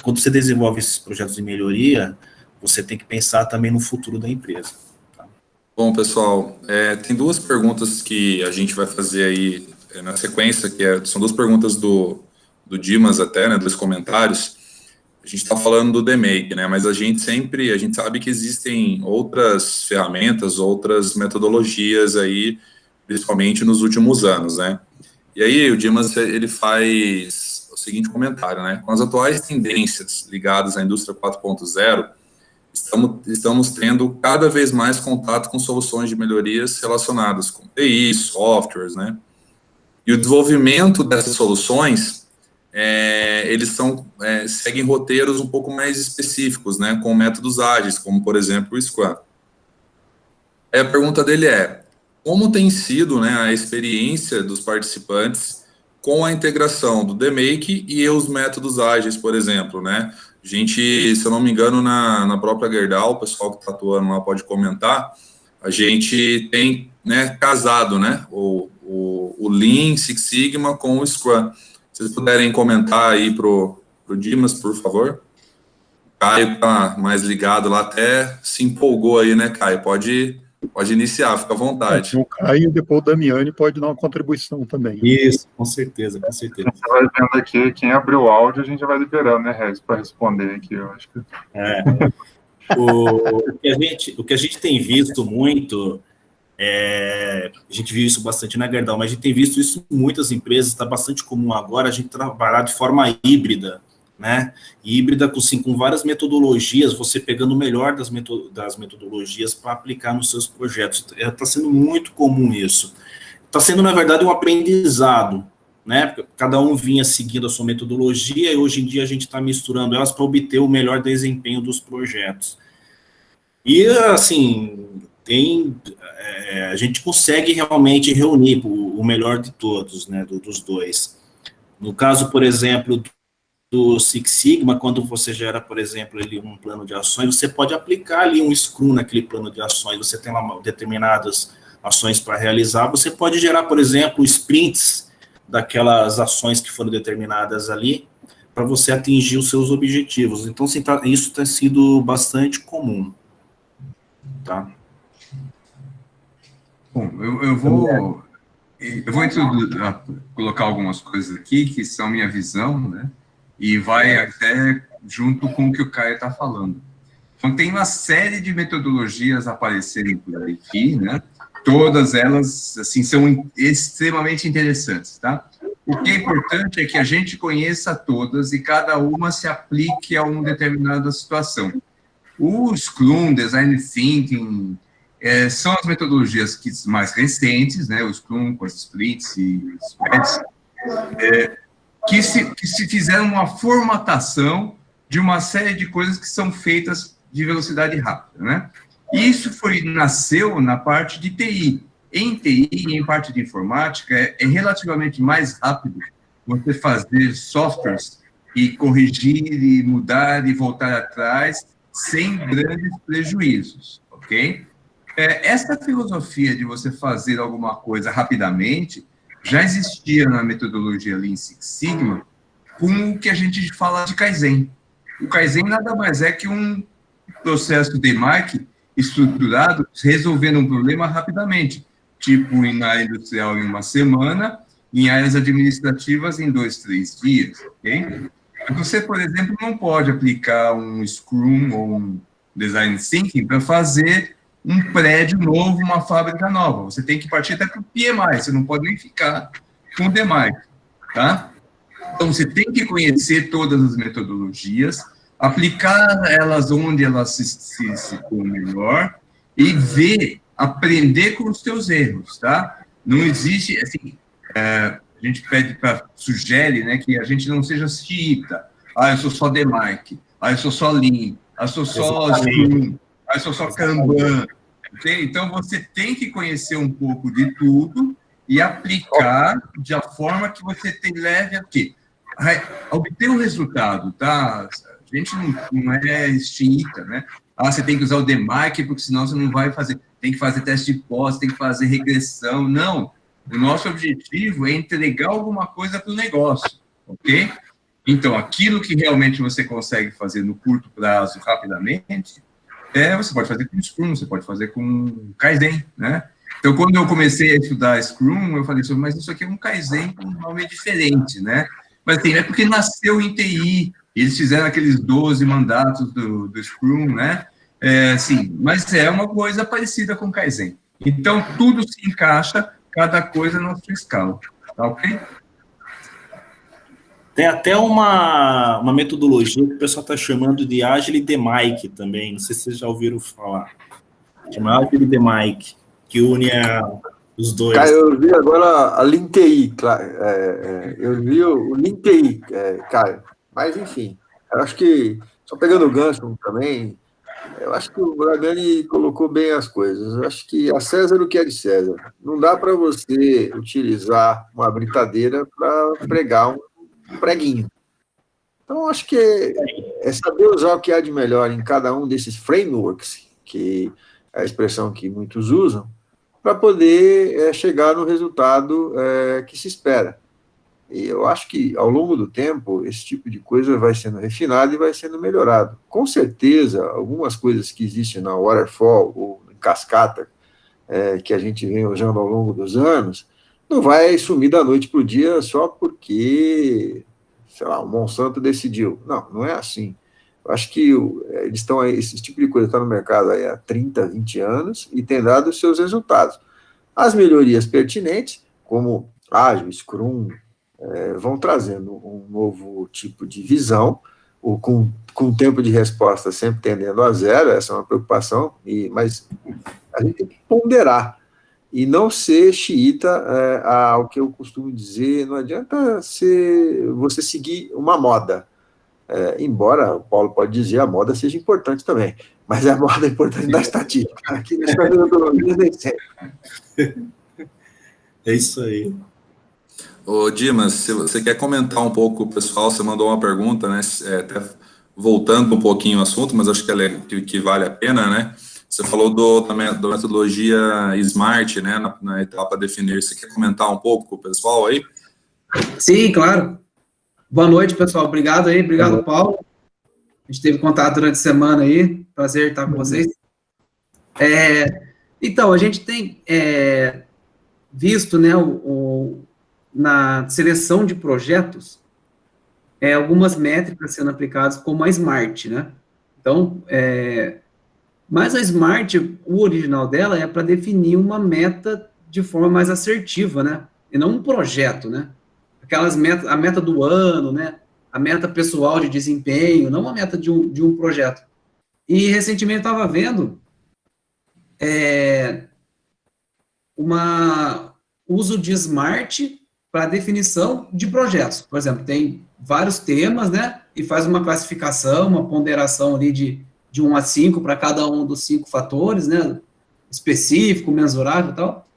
Quando você desenvolve esses projetos de melhoria, você tem que pensar também no futuro da empresa. Tá? Bom, pessoal, tem duas perguntas que a gente vai fazer aí na sequência, são duas perguntas do Dimas até, né, dois comentários. A gente está falando do DMake, né, mas a gente sabe que existem outras ferramentas, outras metodologias aí, principalmente nos últimos anos, né. E aí o Dimas, ele faz o seguinte comentário, né, com as atuais tendências ligadas à indústria 4.0, estamos tendo cada vez mais contato com soluções de melhorias relacionadas com TI, softwares, né, E o desenvolvimento dessas soluções, eles seguem roteiros um pouco mais específicos, né, com métodos ágeis, como, por exemplo, o Scrum. Aí a pergunta dele é, como tem sido, né, a experiência dos participantes com a integração do DMake e os métodos ágeis, por exemplo, né? A gente, se eu não me engano, na própria Gerdau, o pessoal que está atuando lá pode comentar, a gente tem, né, casado, né, o Lean Six Sigma com o Scrum. Se vocês puderem comentar aí pro Dimas, por favor. O Caio está mais ligado lá, até se empolgou aí, né, Caio? Pode iniciar, fica à vontade. O Caio e depois o Damiani pode dar uma contribuição também. Isso, com certeza, com certeza. Você vai vendo aqui, quem abriu o áudio, a gente já vai liberando, né, Regis, para responder aqui, eu acho que... O que a gente tem visto muito, a gente viu isso bastante na Gerdau, mas a gente tem visto isso em muitas empresas, está bastante comum agora a gente trabalhar de forma híbrida, né? Híbrida com várias metodologias, você pegando o melhor das metodologias para aplicar nos seus projetos. Está sendo muito comum isso. Está sendo, na verdade, um aprendizado, né? Cada um vinha seguindo a sua metodologia e hoje em dia a gente está misturando elas para obter o melhor desempenho dos projetos. E, assim, a gente consegue realmente reunir o melhor de todos, né? Dos dois. No caso, por exemplo, do Six Sigma, quando você gera, por exemplo, ali um plano de ações, você pode aplicar ali um Scrum naquele plano de ações, você tem lá determinadas ações para realizar, você pode gerar, por exemplo, sprints daquelas ações que foram determinadas ali, para você atingir os seus objetivos. Então, isso tem sido bastante comum. Tá? Bom, eu vou colocar algumas coisas aqui que são minha visão, né? E vai até junto com o que o Caio está falando. Então, tem uma série de metodologias aparecendo por aqui, né? Todas elas, assim, são extremamente interessantes, tá? O que é importante é que a gente conheça todas e cada uma se aplique a uma determinada situação. O Scrum, Design Thinking, são as metodologias mais recentes, né? O Scrum com as sprints e squads, que se fizeram uma formatação de uma série de coisas que são feitas de velocidade rápida, né? E isso nasceu na parte de TI. Em TI, em parte de informática, é relativamente mais rápido você fazer softwares e corrigir, e mudar, e voltar atrás, sem grandes prejuízos, ok? Essa filosofia de você fazer alguma coisa rapidamente já existia na metodologia Lean Six Sigma, com o que a gente fala de Kaizen. O Kaizen nada mais é que um processo de DMAIC estruturado, resolvendo um problema rapidamente, tipo na área industrial em uma semana, em áreas administrativas em 2, 3 dias, ok? Você, por exemplo, não pode aplicar um Scrum ou um Design Thinking para fazer um prédio novo, uma fábrica nova. Você tem que partir até para o PMI, você não pode nem ficar com o DMAIC, tá? Então, você tem que conhecer todas as metodologias, aplicar elas onde elas se situam melhor e aprender com os seus erros, tá? Não existe, assim, a gente sugere, né, que a gente não seja xiita. Eu sou só DMAIC. Eu sou só Lean. Eu sou só Scrum. Eu sou só Kanban. Okay? Então, você tem que conhecer um pouco de tudo e aplicar de a forma que você leve a quê? A obter um resultado, tá? A gente não é xiita, né? Você tem que usar o DMAIC, porque senão você não vai fazer. Tem que fazer teste de pós, tem que fazer regressão. Não. O nosso objetivo é entregar alguma coisa para o negócio, ok? Então, aquilo que realmente você consegue fazer no curto prazo, rapidamente, você pode fazer com Scrum, você pode fazer com Kaizen, né? Então, quando eu comecei a estudar Scrum, eu falei assim, mas isso aqui é um Kaizen com um nome diferente, né? Mas assim, é porque nasceu em TI, eles fizeram aqueles 12 mandatos do Scrum, né? Sim, mas é uma coisa parecida com Kaizen. Então, tudo se encaixa, cada coisa na sua escala, tá ok? Tem até uma metodologia que o pessoal está chamando de Agile DMAIC também, não sei se vocês já ouviram falar. Chama Agile DMAIC, que une Os dois. Cara, eu vi agora a LinkedIn, eu vi o LinkedIn, cara, mas enfim, eu acho que, só pegando o gancho também, eu acho que o Bragani colocou bem as coisas. Eu acho que a César o que é de César. Não dá para você utilizar uma britadeira para pregar um preguinho. Então, acho que é saber usar o que há de melhor em cada um desses frameworks, que é a expressão que muitos usam, para poder chegar no resultado que se espera. E eu acho que, ao longo do tempo, esse tipo de coisa vai sendo refinado e vai sendo melhorado. Com certeza, algumas coisas que existem na Waterfall ou em cascata, que a gente vem usando ao longo dos anos, não vai sumir da noite para o dia só porque, sei lá, o Monsanto decidiu. Não, não é assim. Eu acho que eles estão aí, esse tipo de coisa está no mercado aí há 30, 20 anos e tem dado os seus resultados. As melhorias pertinentes, como Ágil, Scrum, vão trazendo um novo tipo de visão, com tempo de resposta sempre tendendo a zero, essa é uma preocupação, mas a gente tem que ponderar e não ser xiita ao que eu costumo dizer, não adianta você seguir uma moda, embora o Paulo pode dizer a moda seja importante também, mas a moda é importante da estatística, aqui na metodologia nem sempre. É isso aí. Ô, Dimas, se você quer comentar um pouco, pessoal, você mandou uma pergunta, né, até voltando um pouquinho ao assunto, mas acho que vale a pena, né? Você falou da metodologia SMART, né, na etapa definir. Você quer comentar um pouco com o pessoal aí? Sim, claro. Boa noite, pessoal. Obrigado aí, obrigado, Paulo. A gente teve contato durante a semana aí, prazer estar com vocês. Então, a gente tem visto, né, na seleção de projetos, algumas métricas sendo aplicadas como a SMART, né? Então, mas a SMART, o original dela é para definir uma meta de forma mais assertiva, né? E não um projeto, né? Aquelas metas, a meta do ano, né? A meta pessoal de desempenho, não a meta de um projeto. E recentemente eu estava vendo uso de SMART para definição de projetos. Por exemplo, tem vários temas, né? E faz uma classificação, uma ponderação ali de 1 a 5 para cada um dos 5 fatores, né? Específico, mensurável e tal.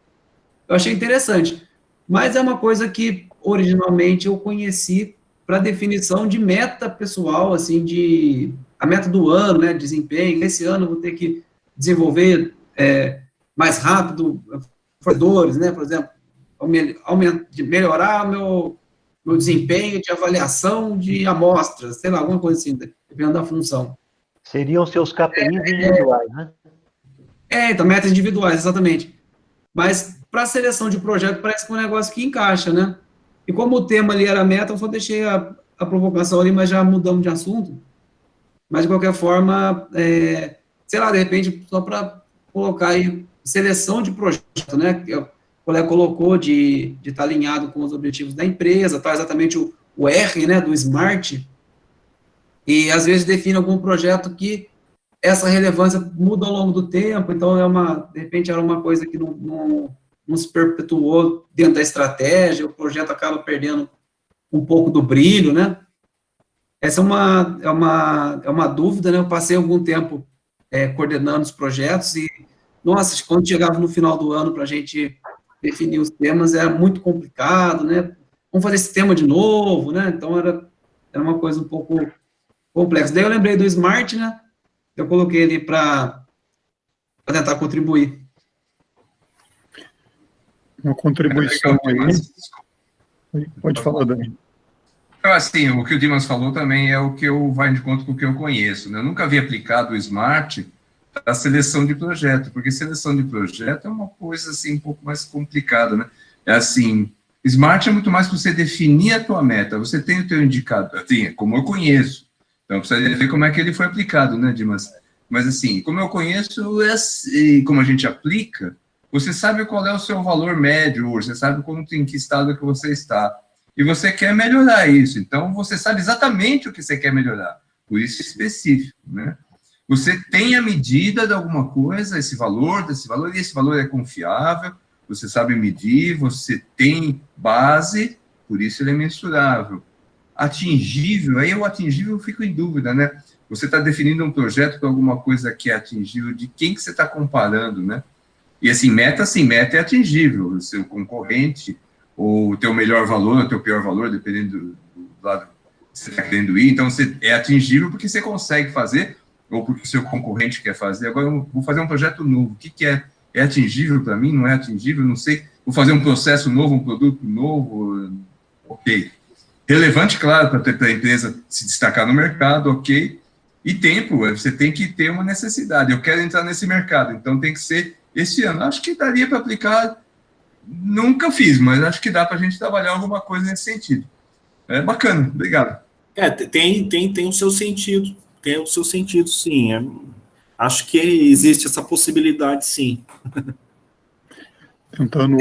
Eu achei interessante. Mas é uma coisa que, originalmente, eu conheci para definição de meta pessoal, assim, a meta do ano, né? Desempenho. Esse ano eu vou ter que desenvolver mais rápido fornecedores, né? Por exemplo, melhorar meu desempenho de avaliação de amostras, sei lá, alguma coisa assim, dependendo da função. Seriam seus KPIs individuais, né? Então, metas individuais, exatamente. Mas, para a seleção de projeto, parece que é um negócio que encaixa, né? E como o tema ali era meta, eu só deixei a provocação ali, mas já mudamos de assunto. Mas, de qualquer forma, sei lá, de repente, só para colocar aí, seleção de projeto, né? O colega colocou de estar alinhado com os objetivos da empresa, tá exatamente o R, né, do SMART, e às vezes define algum projeto que essa relevância muda ao longo do tempo, então de repente era uma coisa que não se perpetuou dentro da estratégia, o projeto acaba perdendo um pouco do brilho, né? Essa é uma dúvida, né? Eu passei algum tempo coordenando os projetos e, nossa, quando chegava no final do ano para a gente definir os temas, era muito complicado, né? Vamos fazer esse tema de novo, né? Então, era uma coisa um pouco complexa. Daí eu lembrei do SMART, né? Eu coloquei ali para tentar contribuir. Uma contribuição aí. Pode falar, Dani. Então, assim, o que o Dimas falou também é o que vai de conta com o que eu conheço, né? Eu nunca havia aplicado o SMART a seleção de projeto, porque seleção de projeto é uma coisa, assim, um pouco mais complicada, né? É assim, SMART é muito mais que você definir a tua meta, você tem o teu indicador, assim, como eu conheço, então precisa ver como é que ele foi aplicado, né, Dimas? Mas, assim, como eu conheço, como a gente aplica, você sabe qual é o seu valor médio, você sabe em que estado que você está, e você quer melhorar isso, então você sabe exatamente o que você quer melhorar, por isso específico, né? Você tem a medida de alguma coisa, esse valor, e esse valor é confiável, você sabe medir, você tem base, por isso ele é mensurável. Atingível, aí o atingível eu fico em dúvida, né? Você está definindo um projeto com alguma coisa que é atingível, de quem que você está comparando, né? E assim, meta é atingível, o seu concorrente, ou o teu melhor valor, o teu pior valor, dependendo do lado que você está querendo ir. Então, você é atingível porque você consegue fazer, ou porque o seu concorrente quer fazer. Agora, eu vou fazer um projeto novo. O que é? É atingível para mim? Não é atingível? Não sei. Vou fazer um processo novo, um produto novo? Ok. Relevante, claro, para a empresa se destacar no mercado, ok. E tempo, você tem que ter uma necessidade. Eu quero entrar nesse mercado, então tem que ser esse ano. Acho que daria para aplicar, nunca fiz, mas acho que dá para a gente trabalhar alguma coisa nesse sentido. É bacana, obrigado. Tem o seu sentido, sim. Acho que existe essa possibilidade, sim. Tentando...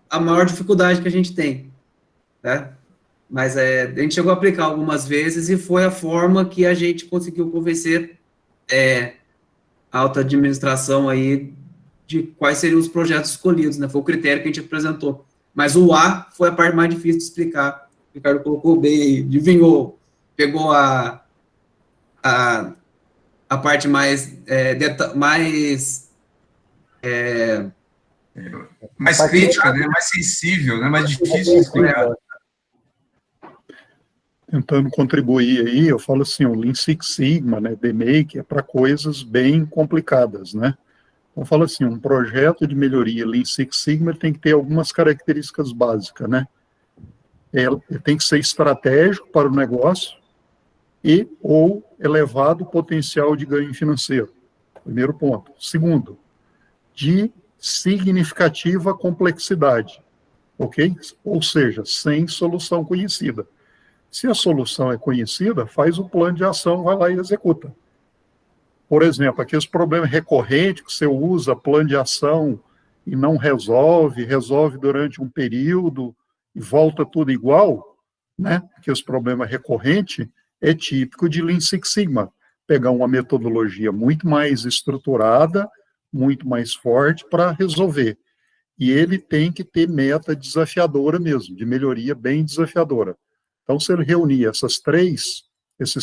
a maior dificuldade que a gente tem, né? Mas a gente chegou a aplicar algumas vezes e foi a forma que a gente conseguiu convencer a alta administração aí de quais seriam os projetos escolhidos, né? Foi o critério que a gente apresentou. Mas o A foi a parte mais difícil de explicar. O Ricardo colocou bem, adivinhou, pegou a parte mais mais crítica, né? Mais sensível, né? Mais difícil de explicar. Tentando contribuir aí, eu falo assim, o Lean Six Sigma, né, DMake, é para coisas bem complicadas, né? Então, eu falo assim, um projeto de melhoria Lean Six Sigma tem que ter algumas características básicas, né? Ele tem que ser estratégico para o negócio e ou elevado potencial de ganho financeiro. Primeiro ponto. Segundo, de significativa complexidade, ok? Ou seja, sem solução conhecida. Se a solução é conhecida, faz o plano de ação, vai lá e executa. Por exemplo, aqueles problemas recorrentes que você usa plano de ação e não resolve durante um período e volta tudo igual, né? Aqueles problemas recorrentes é típico de Lean Six Sigma. Pegar uma metodologia muito mais estruturada, muito mais forte para resolver. E ele tem que ter meta desafiadora mesmo, de melhoria bem desafiadora. Então, se ele reunir esses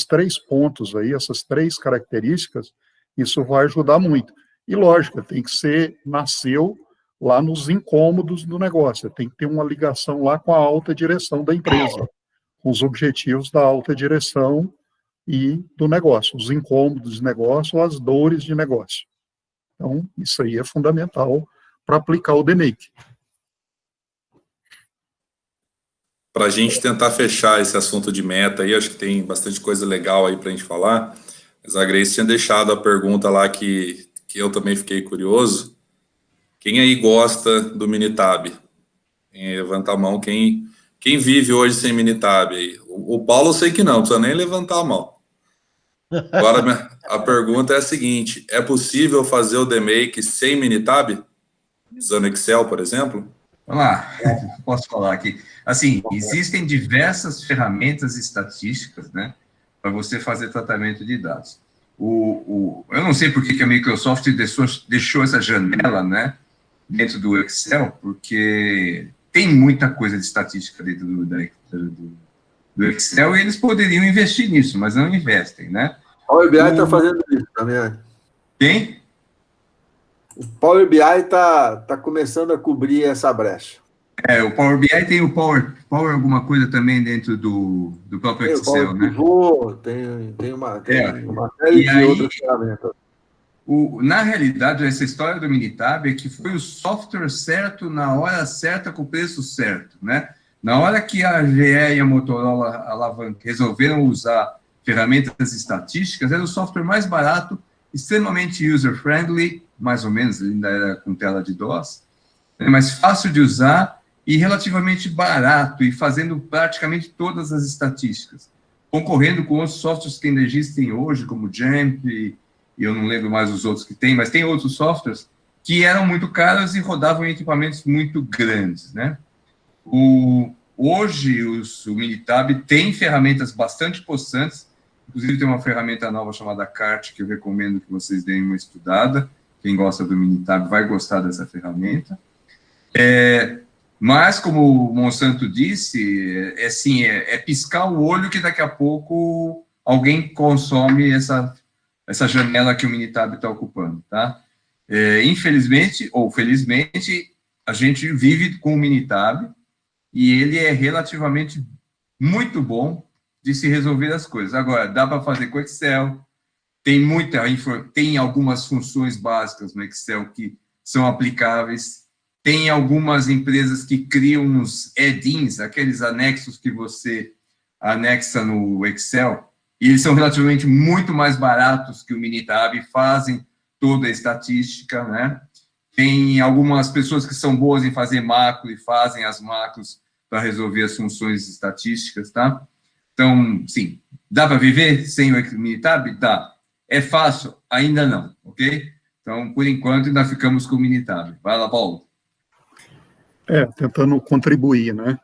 três pontos aí, essas três características, isso vai ajudar muito. E, lógico, nasceu lá nos incômodos do negócio, tem que ter uma ligação lá com a alta direção da empresa, com os objetivos da alta direção e do negócio, os incômodos de negócio, as dores de negócio. Então, isso aí é fundamental para aplicar o DMake. Para a gente tentar fechar esse assunto de meta aí, acho que tem bastante coisa legal aí para a gente falar, mas a Grace tinha deixado a pergunta lá que eu também fiquei curioso. Quem aí gosta do Minitab? Levanta a mão, quem vive hoje sem Minitab aí? O Paulo eu sei que não precisa nem levantar a mão. Agora, a pergunta é a seguinte, é possível fazer o DMake sem Minitab? Usando Excel, por exemplo? Vamos lá, posso falar aqui. Assim, existem diversas ferramentas estatísticas, né, para você fazer tratamento de dados. Eu não sei por que a Microsoft deixou essa janela, né, dentro do Excel, porque tem muita coisa de estatística dentro do Excel e eles poderiam investir nisso, mas não investem, né? O Power BI está fazendo isso também. Quem? O Power BI está começando a cobrir essa brecha. O Power BI tem o Power alguma coisa também dentro do próprio Excel, né? Tem uma série de outras ferramentas. Na realidade, essa história do Minitab é que foi o software certo, na hora certa, com o preço certo, né? Na hora que a GE e a Motorola resolveram usar ferramentas estatísticas, era o software mais barato, extremamente user-friendly, mais ou menos, ainda era com tela de DOS, mas fácil de usar e relativamente barato, e fazendo praticamente todas as estatísticas, concorrendo com outros softwares que ainda existem hoje, como Jamp, e eu não lembro mais os outros que tem, mas tem outros softwares que eram muito caros e rodavam em equipamentos muito grandes, né? Hoje, o Minitab tem ferramentas bastante possantes, inclusive tem uma ferramenta nova chamada CART, que eu recomendo que vocês deem uma estudada, quem gosta do Minitab vai gostar dessa ferramenta. Mas, como o Monsanto disse, é piscar o olho que daqui a pouco alguém consome essa janela que o Minitab está ocupando, tá? Infelizmente, ou felizmente, a gente vive com o Minitab e ele é relativamente muito bom de se resolver as coisas. Agora, dá para fazer com Excel, tem algumas funções básicas no Excel que são aplicáveis, tem algumas empresas que criam uns add-ins, aqueles anexos que você anexa no Excel, e eles são relativamente muito mais baratos que o Minitab, fazem toda a estatística, né? Tem algumas pessoas que são boas em fazer macro e fazem as macros para resolver as funções estatísticas, tá? Então, sim, dá para viver sem o Minitab? Dá. É fácil? Ainda não, ok? Então, por enquanto, ainda ficamos com o Minitab. Vai lá, Paulo. Tentando contribuir, né?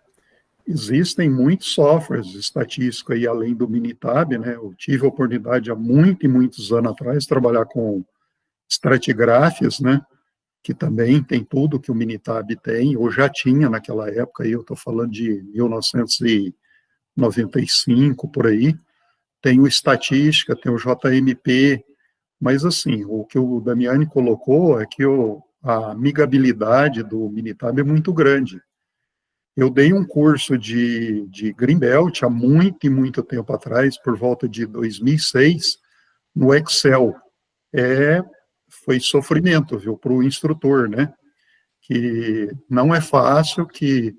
Existem muitos softwares de estatística aí além do Minitab, né? Eu tive a oportunidade há muitos anos atrás de trabalhar com Stratigraphs, né? Que também tem tudo que o Minitab tem, ou já tinha naquela época, aí eu estou falando de 1995, por aí. Tem o Estatística, tem o JMP, mas assim, o que o Damiani colocou é que a amigabilidade do Minitab é muito grande. Eu dei um curso de Greenbelt há muito tempo atrás, por volta de 2006, no Excel. Foi sofrimento, viu, para o instrutor, né? Que não é fácil que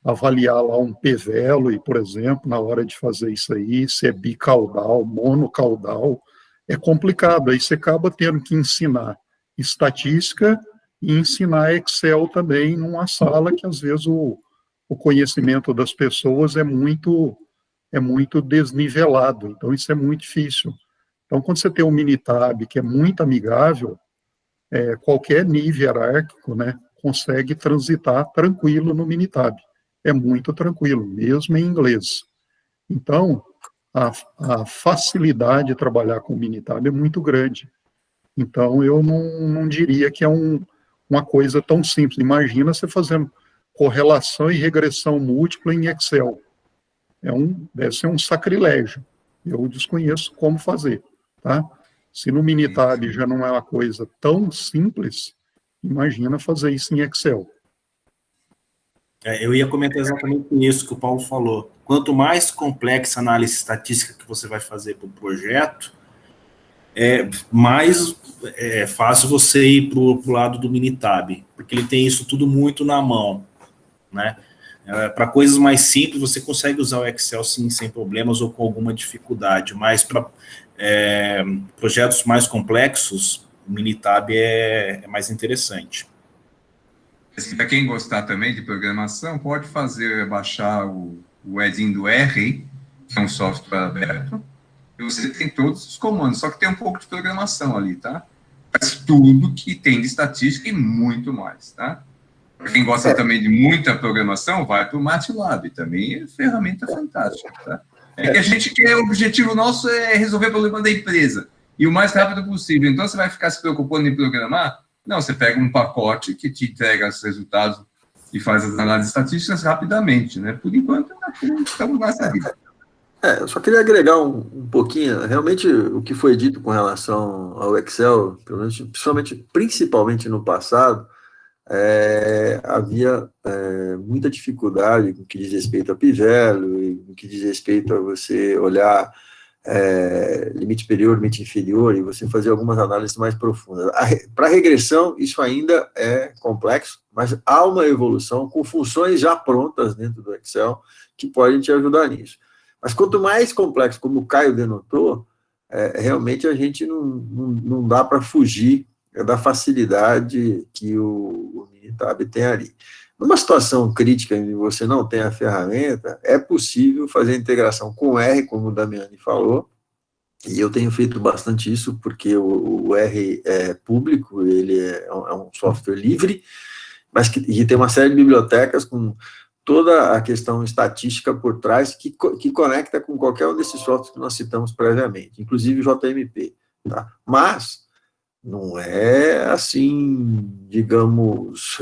avaliar lá um p-value, por exemplo, na hora de fazer isso aí, se é bicaudal, monocaudal, é complicado. Aí você acaba tendo que ensinar estatística e ensinar Excel também numa sala que, às vezes, o conhecimento das pessoas é muito desnivelado. Então, isso é muito difícil. Então, quando você tem um Minitab que é muito amigável, qualquer nível hierárquico, né, consegue transitar tranquilo no Minitab. É muito tranquilo, mesmo em inglês. Então, a facilidade de trabalhar com o Minitab é muito grande. Então, eu não diria que é uma coisa tão simples. Imagina você fazendo correlação e regressão múltipla em Excel. Deve ser um sacrilégio. Eu desconheço como fazer, tá? Se no Minitab já não é uma coisa tão simples, imagina fazer isso em Excel. Eu ia comentar exatamente isso que o Paulo falou. Quanto mais complexa a análise estatística que você vai fazer para o projeto, mais fácil você ir para o lado do Minitab, porque ele tem isso tudo muito na mão, né? Para coisas mais simples, você consegue usar o Excel sim, sem problemas ou com alguma dificuldade, mas para projetos mais complexos, o Minitab é mais interessante. Para quem gostar também de programação, pode baixar o add-in do R, que é um software aberto, e você tem todos os comandos, só que tem um pouco de programação ali, tá? Faz tudo que tem de estatística e muito mais, tá? Para quem gosta também de muita programação, vai para o MATLAB, também é ferramenta fantástica, tá? Que a gente quer, o objetivo nosso é resolver o problema da empresa, e o mais rápido possível. Então, você vai ficar se preocupando em programar? Não, você pega um pacote que te entrega os resultados e faz as análises estatísticas rapidamente, né? Por enquanto, estamos nessa vida. Eu só queria agregar um pouquinho, realmente o que foi dito com relação ao Excel, principalmente no passado, havia muita dificuldade no que diz respeito a p-value, no que diz respeito a você olhar limite superior, limite inferior, e você fazer algumas análises mais profundas. Para regressão, isso ainda é complexo, mas há uma evolução com funções já prontas dentro do Excel que podem te ajudar nisso. Mas quanto mais complexo, como o Caio denotou, realmente a gente não dá para fugir da facilidade que o Minitab tem ali. Numa situação crítica em que você não tem a ferramenta, é possível fazer a integração com o R, como o Damiani falou, e eu tenho feito bastante isso, porque o R é público, ele é um software livre, mas que tem uma série de bibliotecas com toda a questão estatística por trás, que conecta com qualquer um desses softwares que nós citamos previamente, inclusive o JMP. Tá? Mas Não é assim, digamos,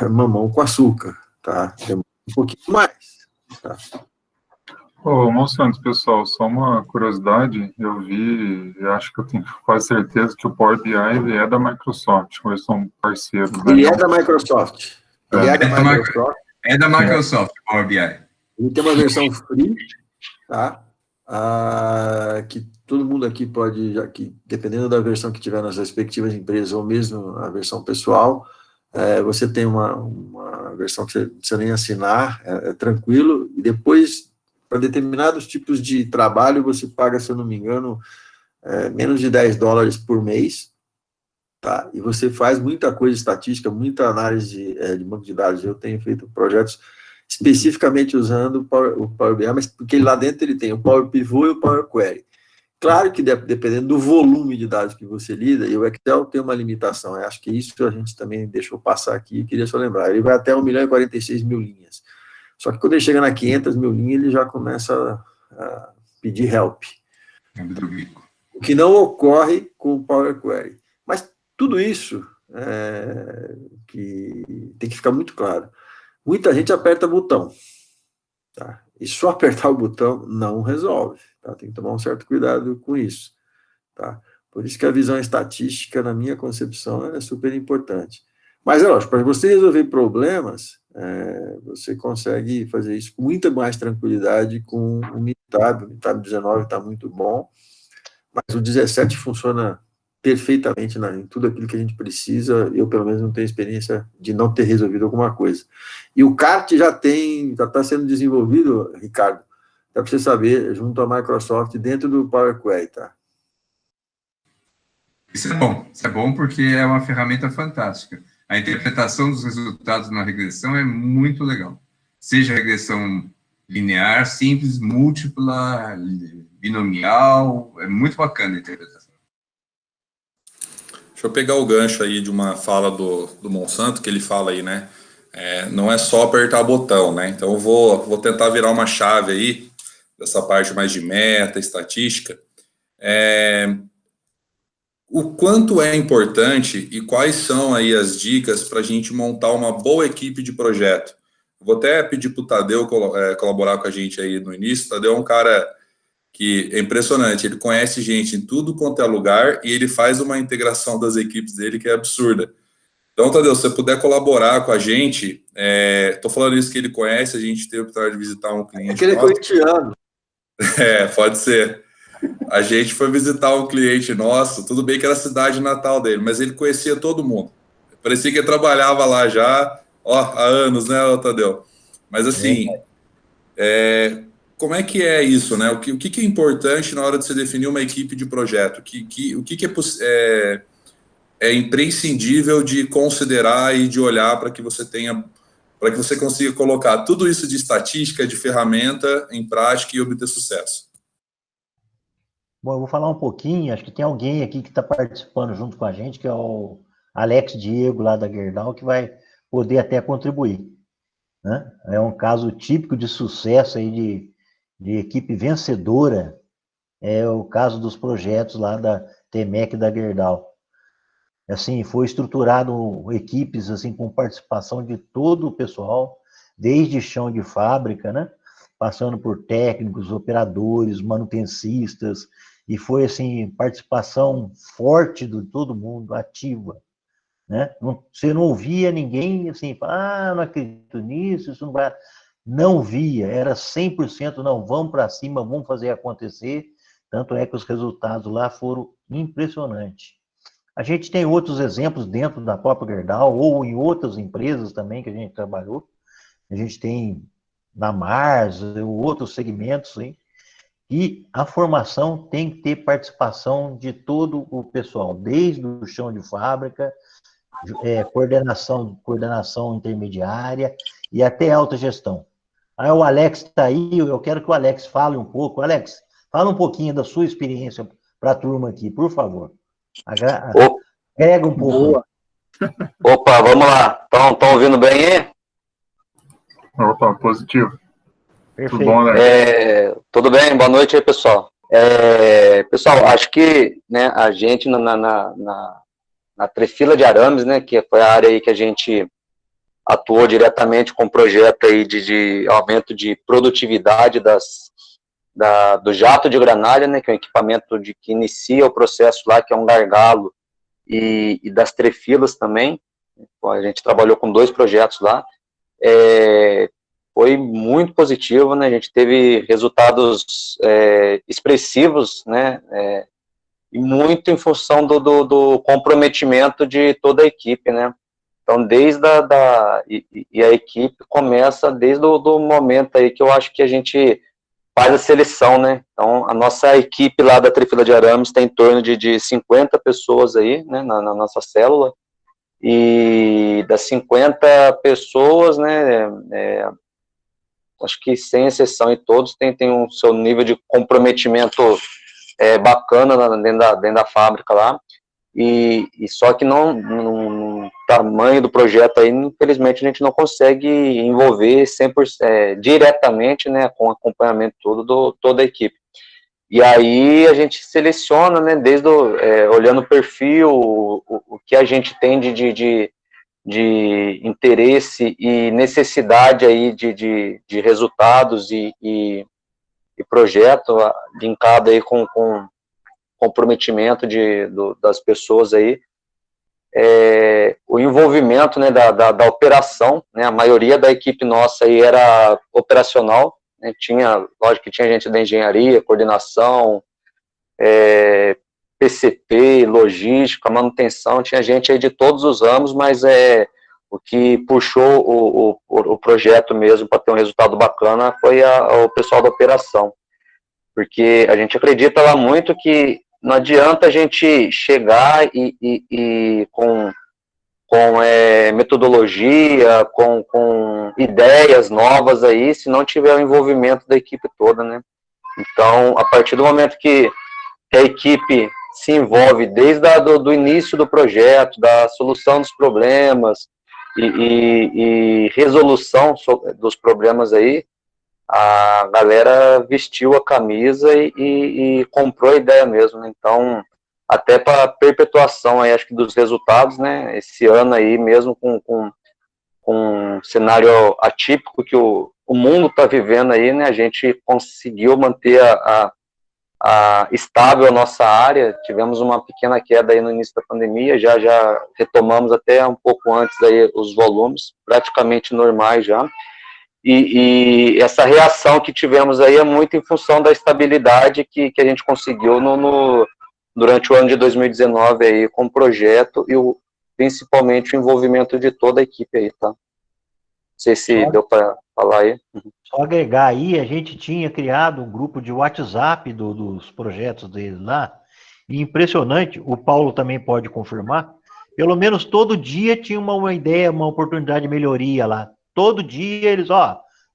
mamão com açúcar, tá? Demora um pouquinho mais, tá? Ô, Monsanto, pessoal, só uma curiosidade, eu vi, e acho que eu tenho quase certeza que o Power BI ele é da Microsoft, ou eles são parceiros, né? Ele é da Microsoft. Ele é da Microsoft. É da Microsoft, Power BI. Ele tem uma versão free, tá? Que todo mundo aqui pode, já que dependendo da versão que tiver nas respectivas empresas, ou mesmo a versão pessoal, você tem uma versão que você não precisa nem assinar, é tranquilo, e depois, para determinados tipos de trabalho, você paga, se eu não me engano, menos de $10 por mês, tá? E você faz muita coisa estatística, muita análise de banco de dados. Eu tenho feito projetos especificamente usando o Power BI, mas porque lá dentro ele tem o Power Pivot e o Power Query. Claro que dependendo do volume de dados que você lida, e o Excel tem uma limitação, eu acho que isso a gente também deixou passar aqui, queria só lembrar, ele vai até 1.046.000 linhas. Só que quando ele chega na 500.000 linhas, ele já começa a pedir help. O que não ocorre com o Power Query. Mas tudo isso que tem que ficar muito claro. Muita gente aperta botão, tá? E só apertar o botão não resolve, tá? Tem que tomar um certo cuidado com isso, tá? Por isso que a visão estatística, na minha concepção, é super importante. Mas é lógico, para você resolver problemas, você consegue fazer isso com muita mais tranquilidade com o Minitab. O Minitab 19 está muito bom, mas o 17 funciona perfeitamente em tudo aquilo que a gente precisa. Eu, pelo menos, não tenho experiência de não ter resolvido alguma coisa. E o CART já está sendo desenvolvido, Ricardo, dá para você saber, junto à Microsoft, dentro do Power Query, tá? Isso é bom porque é uma ferramenta fantástica. A interpretação dos resultados na regressão é muito legal. Seja regressão linear, simples, múltipla, binomial, é muito bacana a interpretação. Deixa eu pegar o gancho aí de uma fala do Monsanto, que ele fala aí, né? Não é só apertar botão, né? Então eu vou tentar virar uma chave aí, dessa parte mais de meta, estatística. O quanto é importante e quais são aí as dicas para a gente montar uma boa equipe de projeto. Vou até pedir para o Tadeu colaborar com a gente aí no início. O Tadeu é um cara que é impressionante, ele conhece gente em tudo quanto é lugar e ele faz uma integração das equipes dele que é absurda. Então, Tadeu, se você puder colaborar com a gente, estou falando isso que ele conhece, a gente teve a oportunidade de visitar um cliente. Aquele corintiano. Pode ser. A gente foi visitar um cliente nosso, tudo bem que era a cidade natal dele, mas ele conhecia todo mundo. Parecia que ele trabalhava lá já, há anos, né, Tadeu? Mas assim, como é que é isso, né? O que é importante na hora de você definir uma equipe de projeto? O que é imprescindível de considerar e de olhar para que você consiga colocar tudo isso de estatística, de ferramenta em prática e obter sucesso? Bom, eu vou falar um pouquinho, acho que tem alguém aqui que está participando junto com a gente, que é o Alex Diego, lá da Gerdau, que vai poder até contribuir, né? É um caso típico de sucesso aí de equipe vencedora, é o caso dos projetos lá da TMEC e da Gerdau. Assim, foi estruturado equipes assim, com participação de todo o pessoal, desde chão de fábrica, né? Passando por técnicos, operadores, manutencistas, e foi, assim, participação forte de todo mundo, ativa, né? Você não ouvia ninguém, assim, não acredito nisso, isso não vai... Não via, era 100%, não, vamos para cima, vamos fazer acontecer, tanto é que os resultados lá foram impressionantes. A gente tem outros exemplos dentro da própria Gerdau, ou em outras empresas também que a gente trabalhou, a gente tem na Mars, outros segmentos, hein? E a formação tem que ter participação de todo o pessoal, desde o chão de fábrica, coordenação intermediária e até alta gestão. Aí o Alex está aí, eu quero que o Alex fale um pouco. Alex, fala um pouquinho da sua experiência para a turma aqui, por favor. Agrega um pouco. Opa, vamos lá. Estão ouvindo bem aí? Opa, positivo. Perfeito. Tudo bom, né? Tudo bem? Boa noite aí, pessoal. Pessoal, acho que, né, a gente na Trefila de Arames, né, que foi a área aí que a gente atuou diretamente com o projeto aí de aumento de produtividade do jato de granalha, né, que é um equipamento que inicia o processo lá, que é um gargalo, e das trefilas também. A gente trabalhou com 2 projetos lá. Foi muito positivo, né, a gente teve resultados expressivos, né, e muito em função do comprometimento de toda a equipe, né. Então, e a equipe começa desde o momento aí que eu acho que a gente faz a seleção, né? Então, a nossa equipe lá da Trefila de Arames tem em torno de 50 pessoas aí, né, na nossa célula, e das 50 pessoas, né, acho que sem exceção, e todos têm um seu nível de comprometimento bacana dentro da fábrica lá, e só que no tamanho do projeto aí, infelizmente, a gente não consegue envolver 100%, diretamente, né, com o acompanhamento todo toda a equipe. E aí a gente seleciona, né, desde olhando o perfil, o que a gente tem de interesse e necessidade aí de resultados e projeto linkado aí com comprometimento das pessoas aí, o envolvimento, né, da operação, né, a maioria da equipe nossa aí era operacional, né, lógico que tinha gente da engenharia, coordenação, PCP, logística, manutenção, tinha gente aí de todos os ramos, mas o que puxou o projeto mesmo para ter um resultado bacana foi o pessoal da operação, porque a gente acredita lá muito que não adianta a gente chegar e com metodologia, com ideias novas aí, se não tiver o envolvimento da equipe toda, né? Então, a partir do momento que a equipe se envolve desde do início do projeto, da solução dos problemas e resolução dos problemas aí, a galera vestiu a camisa e comprou a ideia mesmo, né? Então, até para perpetuação aí, acho que dos resultados, né, esse ano aí mesmo com um cenário atípico que o mundo está vivendo aí, né, a gente conseguiu manter estável a nossa área, tivemos uma pequena queda aí no início da pandemia, já retomamos até um pouco antes aí os volumes, praticamente normais já, e essa reação que tivemos aí é muito em função da estabilidade que a gente conseguiu durante o ano de 2019 aí com o projeto e principalmente o envolvimento de toda a equipe aí, tá? Não sei se deu para falar aí. Só agregar aí, a gente tinha criado um grupo de WhatsApp dos projetos deles lá, e impressionante, o Paulo também pode confirmar, pelo menos todo dia tinha uma ideia, uma oportunidade de melhoria lá. Todo dia eles,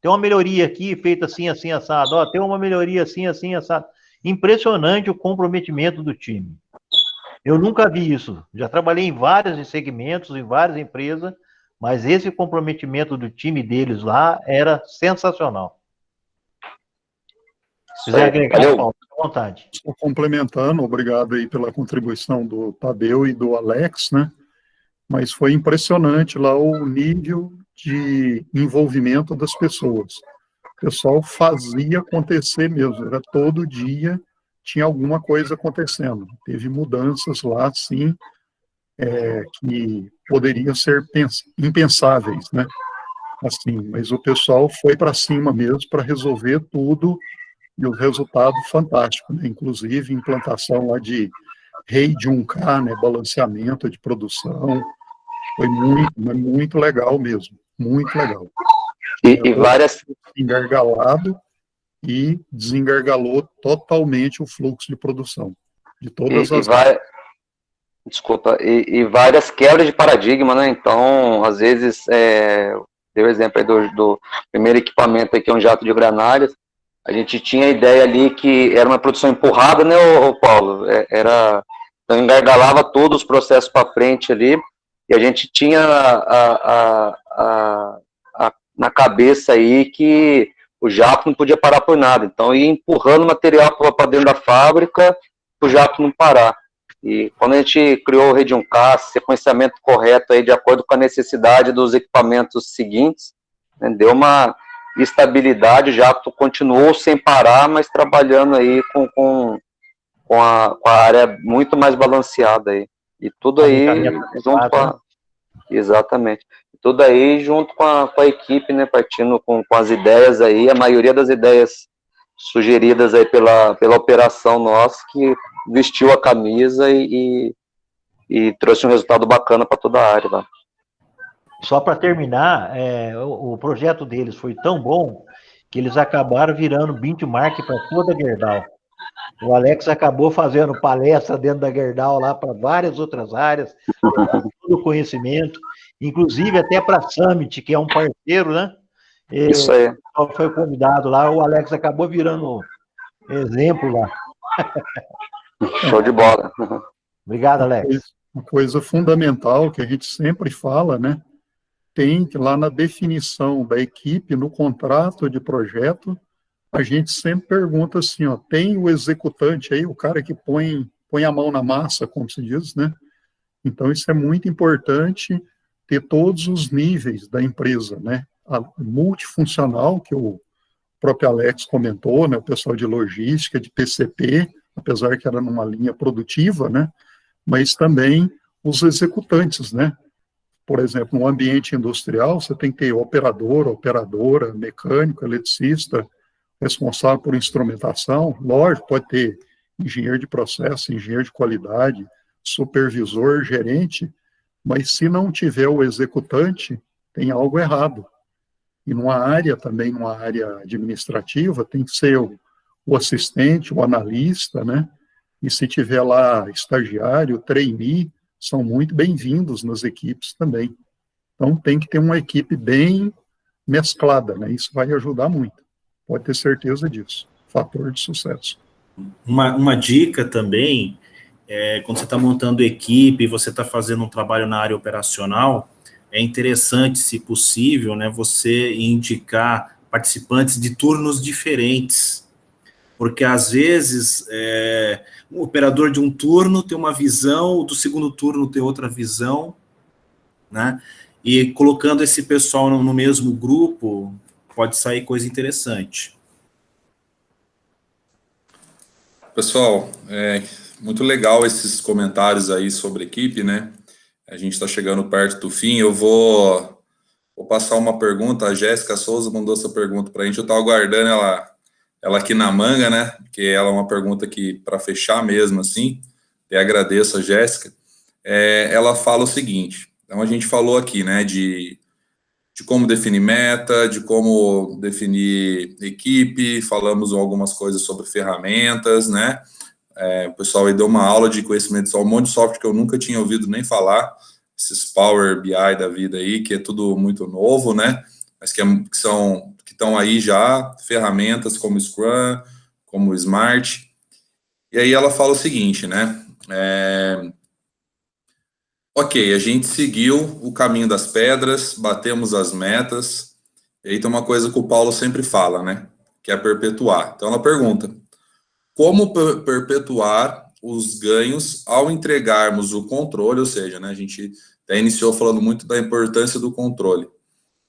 tem uma melhoria aqui, feita assim, assim, assado, tem uma melhoria assim, assim, assado. Impressionante o comprometimento do time. Eu nunca vi isso. Já trabalhei em vários segmentos, em várias empresas, mas esse comprometimento do time deles lá era sensacional. Se quiser agregar, Paulo, fica à vontade. Estou complementando, obrigado aí pela contribuição do Tadeu e do Alex, né? Mas foi impressionante lá o nível de envolvimento das pessoas. O pessoal fazia acontecer mesmo, era todo dia tinha alguma coisa acontecendo. Teve mudanças lá, sim, que poderiam ser impensáveis, né? Assim, mas o pessoal foi para cima mesmo para resolver tudo e o resultado fantástico, né? Inclusive implantação lá de RAID 1K, né? Balanceamento de produção, foi muito legal mesmo, muito legal. E várias... Engargalado e desengargalou totalmente o fluxo de produção, de todas as... Desculpa, e várias quebras de paradigma, né? Então, às vezes, deu o exemplo aí do primeiro equipamento aqui, um jato de granalhas, a gente tinha a ideia ali que era uma produção empurrada, né, Paulo? Então, engargalava todos os processos para frente ali, e a gente tinha na cabeça aí que o jato não podia parar por nada, então ia empurrando material para dentro da fábrica, o jato não parar. E quando a gente criou o Rede 1K, sequenciamento correto aí de acordo com a necessidade dos equipamentos seguintes, né, deu uma estabilidade, já continuou sem parar, mas trabalhando aí com a área muito mais balanceada aí. E tudo aí junto com a... Exatamente. Tudo aí junto com a equipe, né, partindo com as ideias aí, a maioria das ideias sugeridas aí pela operação nossa, que vestiu a camisa e trouxe um resultado bacana para toda a área lá. Só para terminar, o projeto deles foi tão bom que eles acabaram virando benchmark para toda a Gerdau. O Alex acabou fazendo palestra dentro da Gerdau lá para várias outras áreas, todo o conhecimento, inclusive até para a Summit, que é um parceiro, né? Isso aí. Foi convidado lá, o Alex acabou virando exemplo lá. Show de bola. Obrigado, Alex. Uma coisa fundamental que a gente sempre fala, né? Tem que lá na definição da equipe, no contrato de projeto, a gente sempre pergunta assim, ó, tem o executante aí, o cara que põe a mão na massa, como se diz, né? Então, isso é muito importante, ter todos os níveis da empresa, né? A multifuncional, que o próprio Alex comentou, né? O pessoal de logística, de PCP, apesar que era numa linha produtiva, né? Mas também os executantes, né? Por exemplo, no ambiente industrial, você tem que ter operador, operadora, mecânico, eletricista, responsável por instrumentação. Lógico, pode ter engenheiro de processo, engenheiro de qualidade, supervisor, gerente, mas se não tiver o executante, tem algo errado. E numa área também, numa área administrativa, tem que ser o assistente, o analista, né? E se tiver lá estagiário, trainee, são muito bem-vindos nas equipes também. Então, tem que ter uma equipe bem mesclada, né? Isso vai ajudar muito. Pode ter certeza disso. Fator de sucesso. Uma dica também, quando você está montando equipe, você está fazendo um trabalho na área operacional, é interessante, se possível, né, você indicar participantes de turnos diferentes, porque às vezes o operador de um turno tem uma visão, o do segundo turno tem outra visão, né? E colocando esse pessoal no mesmo grupo, pode sair coisa interessante. Pessoal, muito legal esses comentários aí sobre equipe, né? A gente está chegando perto do fim. Eu vou passar uma pergunta. A Jéssica Souza mandou essa pergunta para a gente. Eu estava aguardando ela aqui na manga, né? Porque ela é uma pergunta que, para fechar mesmo, assim, e agradeço a Jéssica. Ela fala o seguinte: então a gente falou aqui, né, de como definir meta, de como definir equipe, falamos algumas coisas sobre ferramentas, né? O pessoal aí deu uma aula de conhecimento, só um monte de software que eu nunca tinha ouvido nem falar, esses Power BI da vida aí, que é tudo muito novo, né? Mas que estão aí já, ferramentas como Scrum, como Smart. E aí ela fala o seguinte, né? Ok, a gente seguiu o caminho das pedras, batemos as metas, e aí tem uma coisa que o Paulo sempre fala, né? Que é perpetuar. Então ela pergunta: como perpetuar os ganhos ao entregarmos o controle? Ou seja, né, a gente até iniciou falando muito da importância do controle.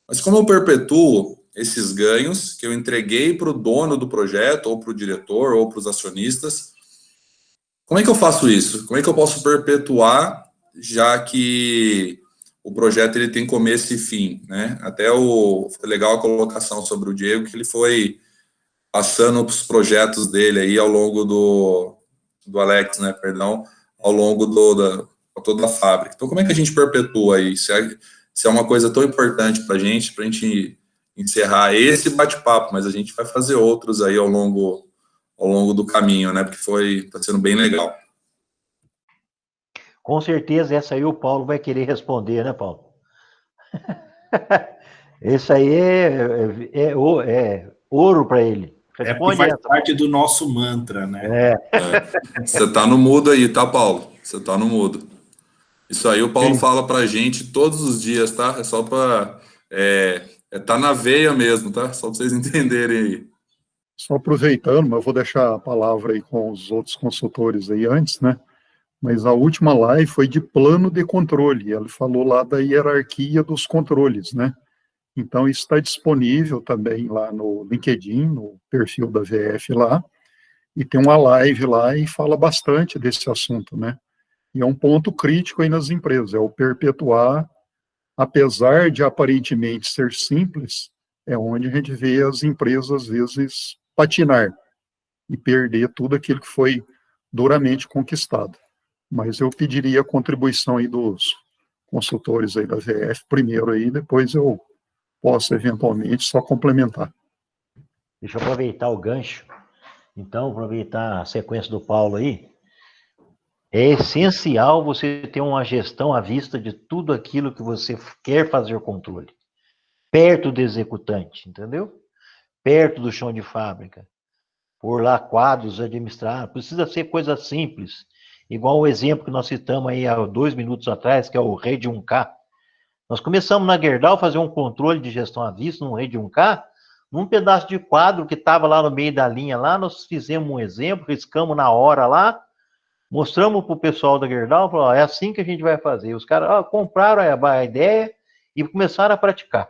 Mas como eu perpetuo esses ganhos que eu entreguei para o dono do projeto, ou para o diretor, ou para os acionistas? Como é que eu faço isso? Como é que eu posso perpetuar, já que o projeto ele tem começo e fim, né? Até foi legal a colocação sobre o Diego, que ele foi passando os projetos dele aí ao longo do Alex, né, perdão, ao longo toda a fábrica. Então, como é que a gente perpetua aí? Se é uma coisa tão importante para a gente encerrar esse bate-papo, mas a gente vai fazer outros aí ao longo do caminho, né, porque está sendo bem legal. Com certeza, essa aí o Paulo vai querer responder, né, Paulo? Esse aí é ouro para ele. Responde faz parte do nosso mantra, né? Você está no mudo aí, tá, Paulo? Você está no mudo. Isso aí o Paulo fala para a gente todos os dias, tá? É só para... tá na veia mesmo, tá? Só para vocês entenderem aí. Só aproveitando, mas eu vou deixar a palavra aí com os outros consultores aí antes, né? mas a última live foi de plano de controle. Ele falou lá da hierarquia dos controles, né? Então, isso está disponível também lá no LinkedIn, no perfil da VF lá, e tem uma live lá e fala bastante desse assunto, né? E é um ponto crítico aí nas empresas, é o perpetuar, apesar de aparentemente ser simples, é onde a gente vê as empresas, às vezes, patinar e perder tudo aquilo que foi duramente conquistado. Mas eu pediria a contribuição aí dos consultores aí da VF primeiro aí, depois eu posso eventualmente só complementar. Deixa eu aproveitar o gancho. Então, aproveitar a sequência do Paulo aí. É essencial você ter uma gestão à vista de tudo aquilo que você quer fazer controle. Perto do executante, entendeu? Perto do chão de fábrica. Por lá quadros administrar. Precisa ser coisa simples. Igual o exemplo que nós citamos aí há 2 minutos atrás, que é o RED 1K. Nós começamos na Gerdau a fazer um controle de gestão à vista num RED 1K, num pedaço de quadro que estava lá no meio da linha lá, nós fizemos um exemplo, riscamos na hora lá, mostramos para o pessoal da Gerdau, falou, é assim que a gente vai fazer. Os caras compraram a ideia e começaram a praticar.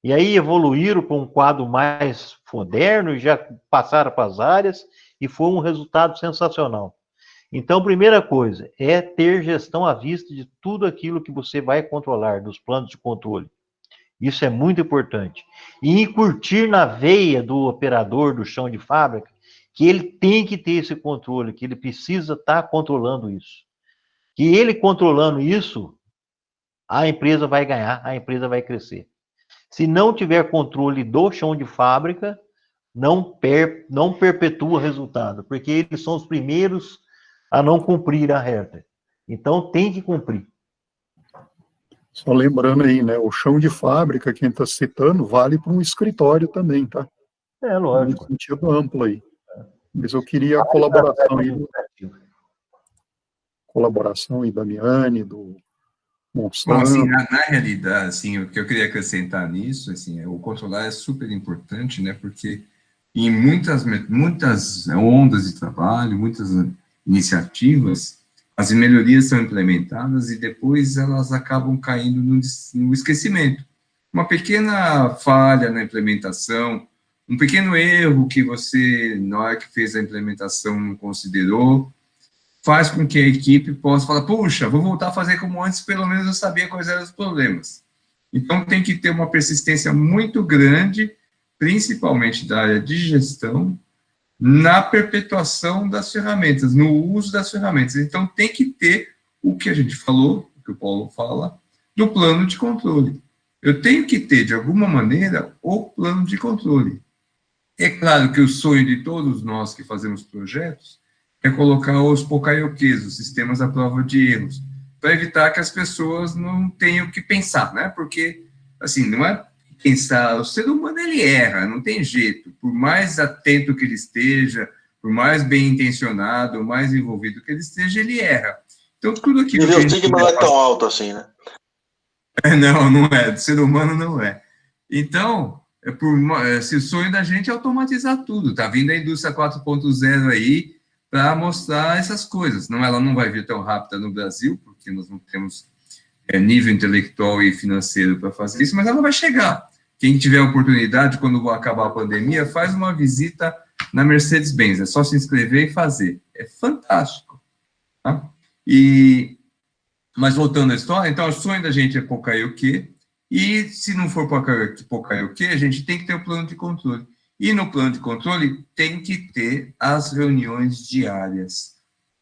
E aí evoluíram para um quadro mais moderno e já passaram para as áreas e foi um resultado sensacional. Então, primeira coisa, é ter gestão à vista de tudo aquilo que você vai controlar, dos planos de controle. Isso é muito importante. E incutir na veia do operador do chão de fábrica que ele tem que ter esse controle, que ele precisa estar controlando isso. Que ele controlando isso, a empresa vai ganhar, a empresa vai crescer. Se não tiver controle do chão de fábrica, não perpetua o resultado, porque eles são os primeiros a não cumprir a reta. Então, tem que cumprir. Só lembrando aí, né, o chão de fábrica, quem está citando, vale para um escritório também, tá? É, lógico. No sentido amplo aí. Mas eu queria a colaboração aí, Damiani, do Monsanto. Bom, assim, na realidade, assim, o que eu queria acrescentar nisso, assim, o controlar é super importante, né, porque em muitas ondas de trabalho, muitas iniciativas, as melhorias são implementadas e depois elas acabam caindo no esquecimento. Uma pequena falha na implementação, um pequeno erro que você, na hora que fez a implementação, não considerou, faz com que a equipe possa falar, puxa, vou voltar a fazer como antes, pelo menos eu sabia quais eram os problemas. Então, tem que ter uma persistência muito grande, principalmente da área de gestão, na perpetuação das ferramentas, no uso das ferramentas. Então, tem que ter o que a gente falou, o que o Paulo fala, do plano de controle. Eu tenho que ter, de alguma maneira, o plano de controle. É claro que o sonho de todos nós que fazemos projetos é colocar os POCAIOQs, os sistemas à prova de erros, para evitar que as pessoas não tenham que pensar, né? Porque, assim, não é pensar, o ser humano, ele erra, não tem jeito, por mais atento que ele esteja, por mais bem intencionado, mais envolvido que ele esteja, ele erra. Então, tudo aquilo que o estigma não é tão alto assim, né? Não é, do ser humano não é. Então, se o sonho da gente é automatizar tudo, tá vindo a indústria 4.0 aí para mostrar essas coisas. Não, ela não vai vir tão rápida no Brasil, porque nós não temos nível intelectual e financeiro para fazer isso, mas ela vai chegar. Quem tiver oportunidade, quando acabar a pandemia, faz uma visita na Mercedes-Benz, é só se inscrever e fazer. É fantástico. Tá? Mas voltando à história, então o sonho da gente é POCAIOQ, e se não for POCAIOQ, a gente tem que ter o plano de controle. E no plano de controle tem que ter as reuniões diárias.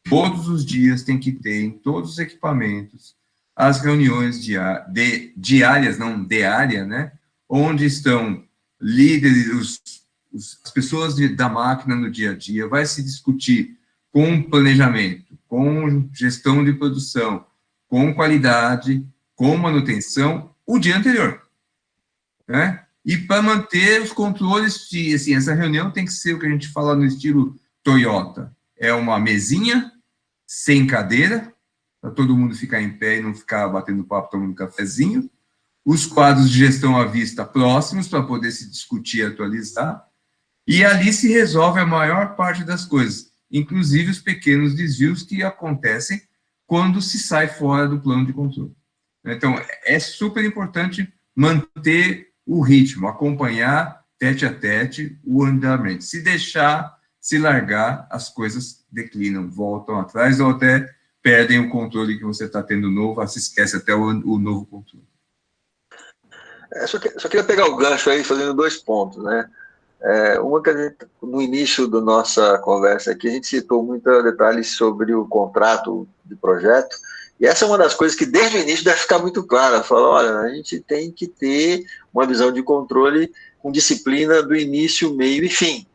Todos os dias tem que ter, em todos os equipamentos, as reuniões diárias, não diária, né? Onde estão líderes, as pessoas da máquina no dia a dia, vai se discutir com planejamento, com gestão de produção, com qualidade, com manutenção, o dia anterior, né? E para manter os controles, assim, essa reunião tem que ser o que a gente fala no estilo Toyota, é uma mesinha sem cadeira, para todo mundo ficar em pé e não ficar batendo papo, tomando um cafezinho, os quadros de gestão à vista próximos, para poder se discutir e atualizar, e ali se resolve a maior parte das coisas. inclusive os pequenos desvios que acontecem quando se sai fora do plano de controle. Então, é super importante manter o ritmo, acompanhar tete a tete o andamento. Se deixar, se largar, as coisas declinam, voltam atrás ou até perdem o controle que você está tendo novo, se esquece até o novo controle. Só queria pegar o gancho aí, fazendo 2 pontos, né? Uma que a gente, no início da nossa conversa aqui, a gente citou muitos detalhes sobre o contrato de projeto, e essa é uma das coisas que desde o início deve ficar muito clara. Fala, olha, a gente tem que ter uma visão de controle com disciplina do início, meio e fim.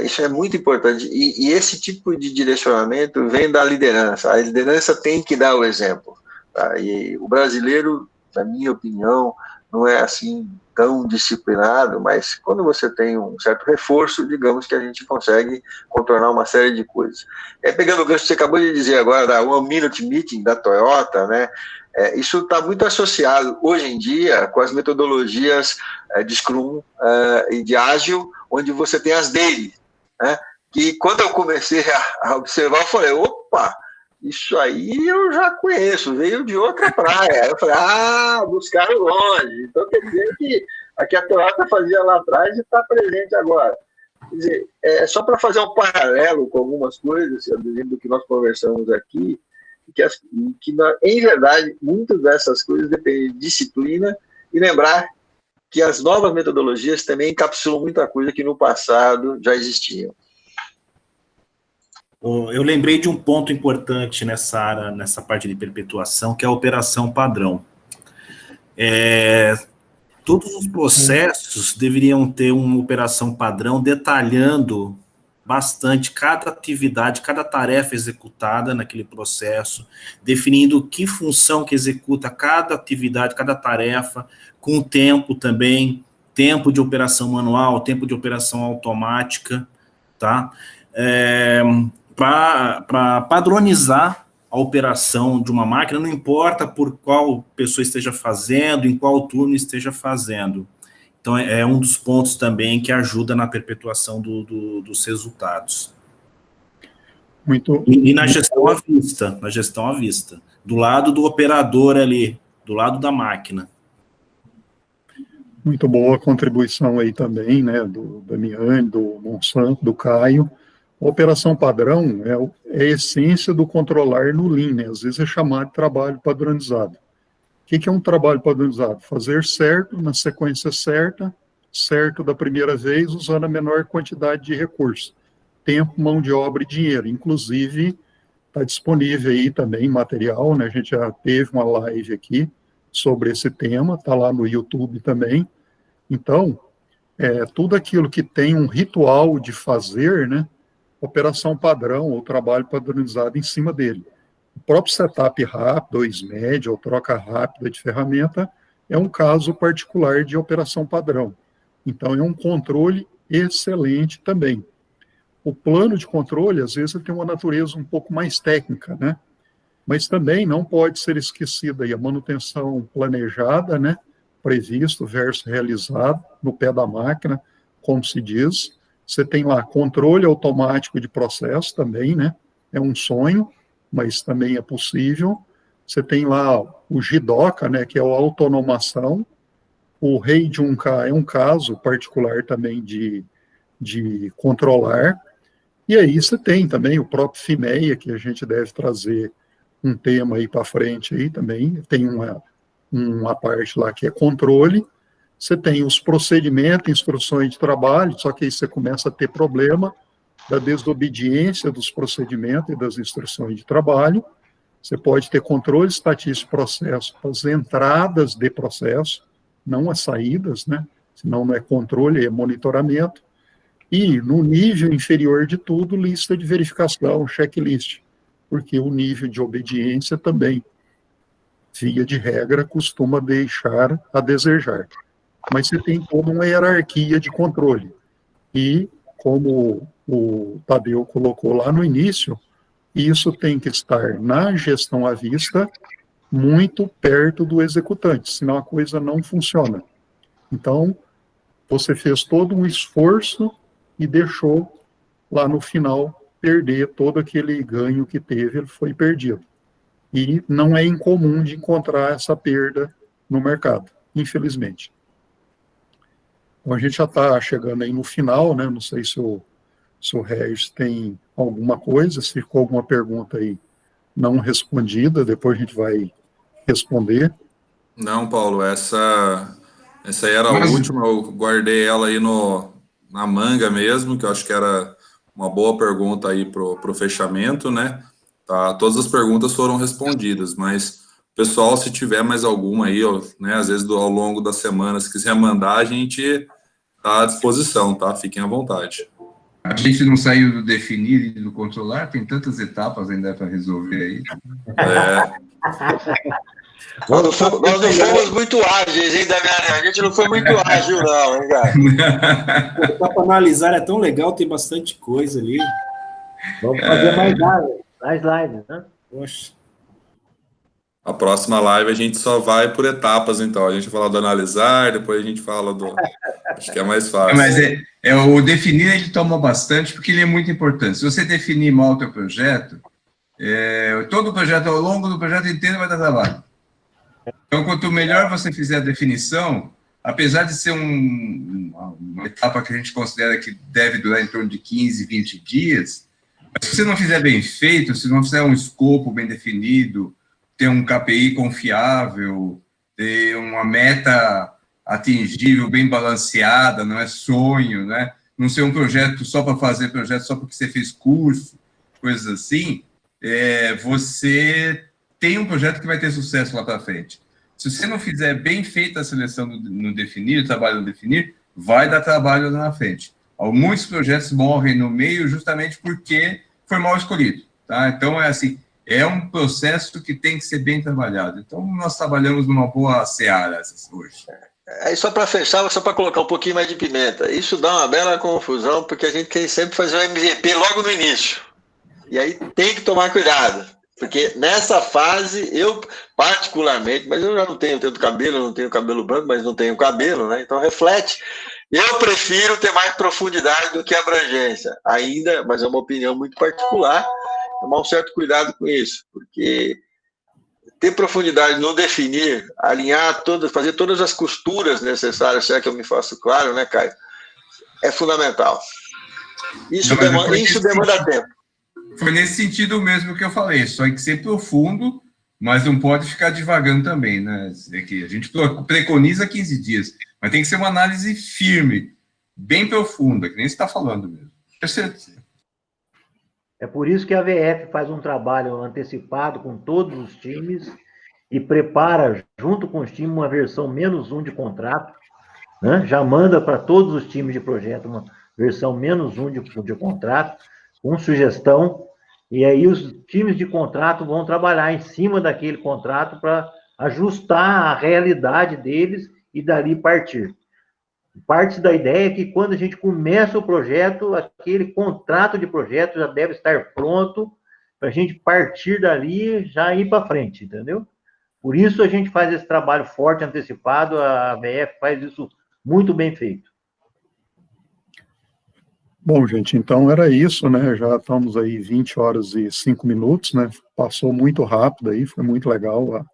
Isso é muito importante, e esse tipo de direcionamento vem da liderança. A liderança tem que dar o exemplo, tá? E o brasileiro, na minha opinião, não é assim tão disciplinado, mas quando você tem um certo reforço, digamos que a gente consegue contornar uma série de coisas. Pegando o gancho que você acabou de dizer agora, da One Minute Meeting da Toyota, né? Isso está muito associado, hoje em dia, com as metodologias de Scrum e de Ágil, onde você tem as daily, né? Que quando eu comecei a observar, eu falei, opa, isso aí eu já conheço, veio de outra praia. Eu falei, buscaram longe. Então quer dizer que a que a Toyota fazia lá atrás está presente agora. Quer dizer, só para fazer um paralelo com algumas coisas, do que nós conversamos aqui, que em verdade, muitas dessas coisas dependem de disciplina e lembrar que as novas metodologias também encapsulam muita coisa que no passado já existiam. Eu lembrei de um ponto importante nessa área, nessa parte de perpetuação, que é a operação padrão. Todos os processos deveriam ter uma operação padrão detalhando bastante cada atividade, cada tarefa executada naquele processo, definindo que função que executa cada atividade, cada tarefa, com o tempo também, tempo de operação manual, tempo de operação automática, tá? Para padronizar a operação de uma máquina, não importa por qual pessoa esteja fazendo, em qual turno esteja fazendo. Então, é um dos pontos também que ajuda na perpetuação dos resultados. E na gestão à vista, do lado do operador ali, do lado da máquina. Muito boa contribuição aí também, né, do Damiani, do Monsanto, do Caio. A operação padrão é a essência do controlar no Lean, né? Às vezes é chamado de trabalho padronizado. O que é um trabalho padronizado? Fazer certo, na sequência certa, certo da primeira vez, usando a menor quantidade de recursos. Tempo, mão de obra e dinheiro. Inclusive, está disponível aí também material, né? A gente já teve uma live aqui sobre esse tema, está lá no YouTube também. Então, tudo aquilo que tem um ritual de fazer, né? Operação padrão ou trabalho padronizado em cima dele. O próprio setup rápido, ou SMED, ou troca rápida de ferramenta, é um caso particular de operação padrão. Então, é um controle excelente também. O plano de controle, às vezes, tem uma natureza um pouco mais técnica, né? Mas também não pode ser esquecida aí a manutenção planejada, né? Previsto versus realizado, no pé da máquina, como se diz. Você tem lá controle automático de processo também, né? É um sonho, mas também é possível. Você tem lá o JIDOCA, né, que é a autonomação. O REI de 1K é um caso particular também de controlar. E aí você tem também o próprio FIMEA, que a gente deve trazer um tema aí para frente aí também. Tem uma parte lá que é controle. Você tem os procedimentos, instruções de trabalho, só que aí você começa a ter problema da desobediência dos procedimentos e das instruções de trabalho. Você pode ter controle estatístico de processo para as entradas de processo, não as saídas, né? Senão não é controle, é monitoramento. E, no nível inferior de tudo, lista de verificação, checklist, porque o nível de obediência também, via de regra, costuma deixar a desejar. Mas você tem toda uma hierarquia de controle. E, como o Tadeu colocou lá no início, isso tem que estar na gestão à vista, muito perto do executante, senão a coisa não funciona. Então, você fez todo um esforço e deixou lá no final perder todo aquele ganho que teve, ele foi perdido. E não é incomum de encontrar essa perda no mercado, infelizmente. Então, a gente já está chegando aí no final, né? Não sei se o Regis tem alguma coisa, se ficou alguma pergunta aí não respondida, depois a gente vai responder. Não, Paulo, essa aí era a última, eu guardei ela aí na manga mesmo, que eu acho que era uma boa pergunta aí pro fechamento, né? Tá, todas as perguntas foram respondidas, mas, pessoal, se tiver mais alguma aí, né, às vezes ao longo da semana, se quiser mandar, a gente tá à disposição, tá? Fiquem à vontade. A gente não saiu do definir e do controlar, tem tantas etapas ainda para resolver aí. Nós não fomos muito ágeis, hein, Damiani? A gente não foi muito ágil, não, hein, cara? Para analisar é tão legal, tem bastante coisa ali. Vamos fazer mais lives, né? Poxa. A próxima live a gente só vai por etapas, então. A gente fala do analisar, depois a gente fala do... Acho que é mais fácil. Mas o definir, ele toma bastante, porque ele é muito importante. Se você definir mal o teu projeto, todo o projeto, ao longo do projeto inteiro, vai dar trabalho. Então, quanto melhor você fizer a definição, apesar de ser uma etapa que a gente considera que deve durar em torno de 15, 20 dias, mas se você não fizer bem feito, se não fizer um escopo bem definido, ter um KPI confiável, ter uma meta atingível, bem balanceada, não é sonho, né? Não ser um projeto só para fazer projeto, só porque você fez curso, coisas assim, você tem um projeto que vai ter sucesso lá para frente. Se você não fizer bem feita a seleção no definir, o trabalho no definir, vai dar trabalho lá na frente. Muitos projetos morrem no meio justamente porque foi mal escolhido, tá? Então, é um processo que tem que ser bem trabalhado. Então, nós trabalhamos numa boa seara hoje. Aí, só para fechar, só para colocar um pouquinho mais de pimenta. Isso dá uma bela confusão, porque a gente quer sempre fazer o MVP logo no início. E aí tem que tomar cuidado. Porque nessa fase, eu particularmente, mas eu já não tenho tanto cabelo, não tenho cabelo branco, mas não tenho cabelo, né? Então reflete. Eu prefiro ter mais profundidade do que abrangência. Ainda, mas é uma opinião muito particular, tomar um certo cuidado com isso, porque ter profundidade no definir, alinhar fazer todas as costuras necessárias, se é que eu me faço claro, né, Caio? É fundamental. Isso demanda tempo. Foi nesse sentido mesmo que eu falei, só tem que ser profundo, mas não pode ficar devagando também, né? A gente preconiza 15 dias, mas tem que ser uma análise firme, bem profunda, que nem você está falando mesmo. É por isso que a VF faz um trabalho antecipado com todos os times e prepara, junto com os times, uma versão -1 de contrato, né? Já manda para todos os times de projeto uma versão -1 de contrato, com sugestão, e aí os times de contrato vão trabalhar em cima daquele contrato para ajustar a realidade deles e dali partir. Parte da ideia é que quando a gente começa o projeto, aquele contrato de projeto já deve estar pronto para a gente partir dali e já ir para frente, entendeu? Por isso a gente faz esse trabalho forte, antecipado, a VF faz isso muito bem feito. Bom, gente, então era isso, né? Já estamos aí 20 horas e 5 minutos, né? Passou muito rápido aí, foi muito legal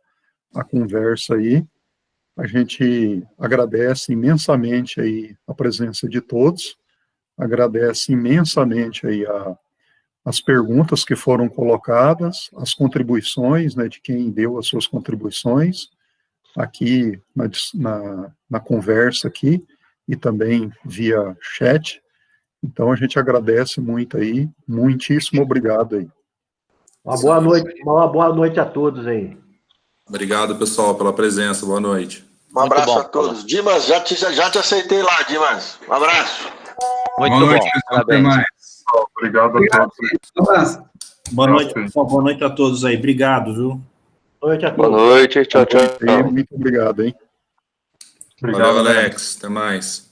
a conversa aí. A gente agradece imensamente aí a presença de todos, agradece imensamente aí as perguntas que foram colocadas, as contribuições, né, de quem deu as suas contribuições aqui na conversa aqui e também via chat. Então, a gente agradece muito aí, muitíssimo obrigado aí. Uma boa noite a todos aí. Obrigado, pessoal, pela presença, boa noite. Um abraço a todos. Dimas, já te aceitei lá, Dimas. Um abraço. Muito boa noite, pessoal. Até mais. Obrigado a todos. Boa noite, pessoal. Boa noite a todos aí. Obrigado, viu? Boa noite a todos. Boa noite. Tchau, tchau. Muito obrigado, hein? Valeu, Alex. Até mais.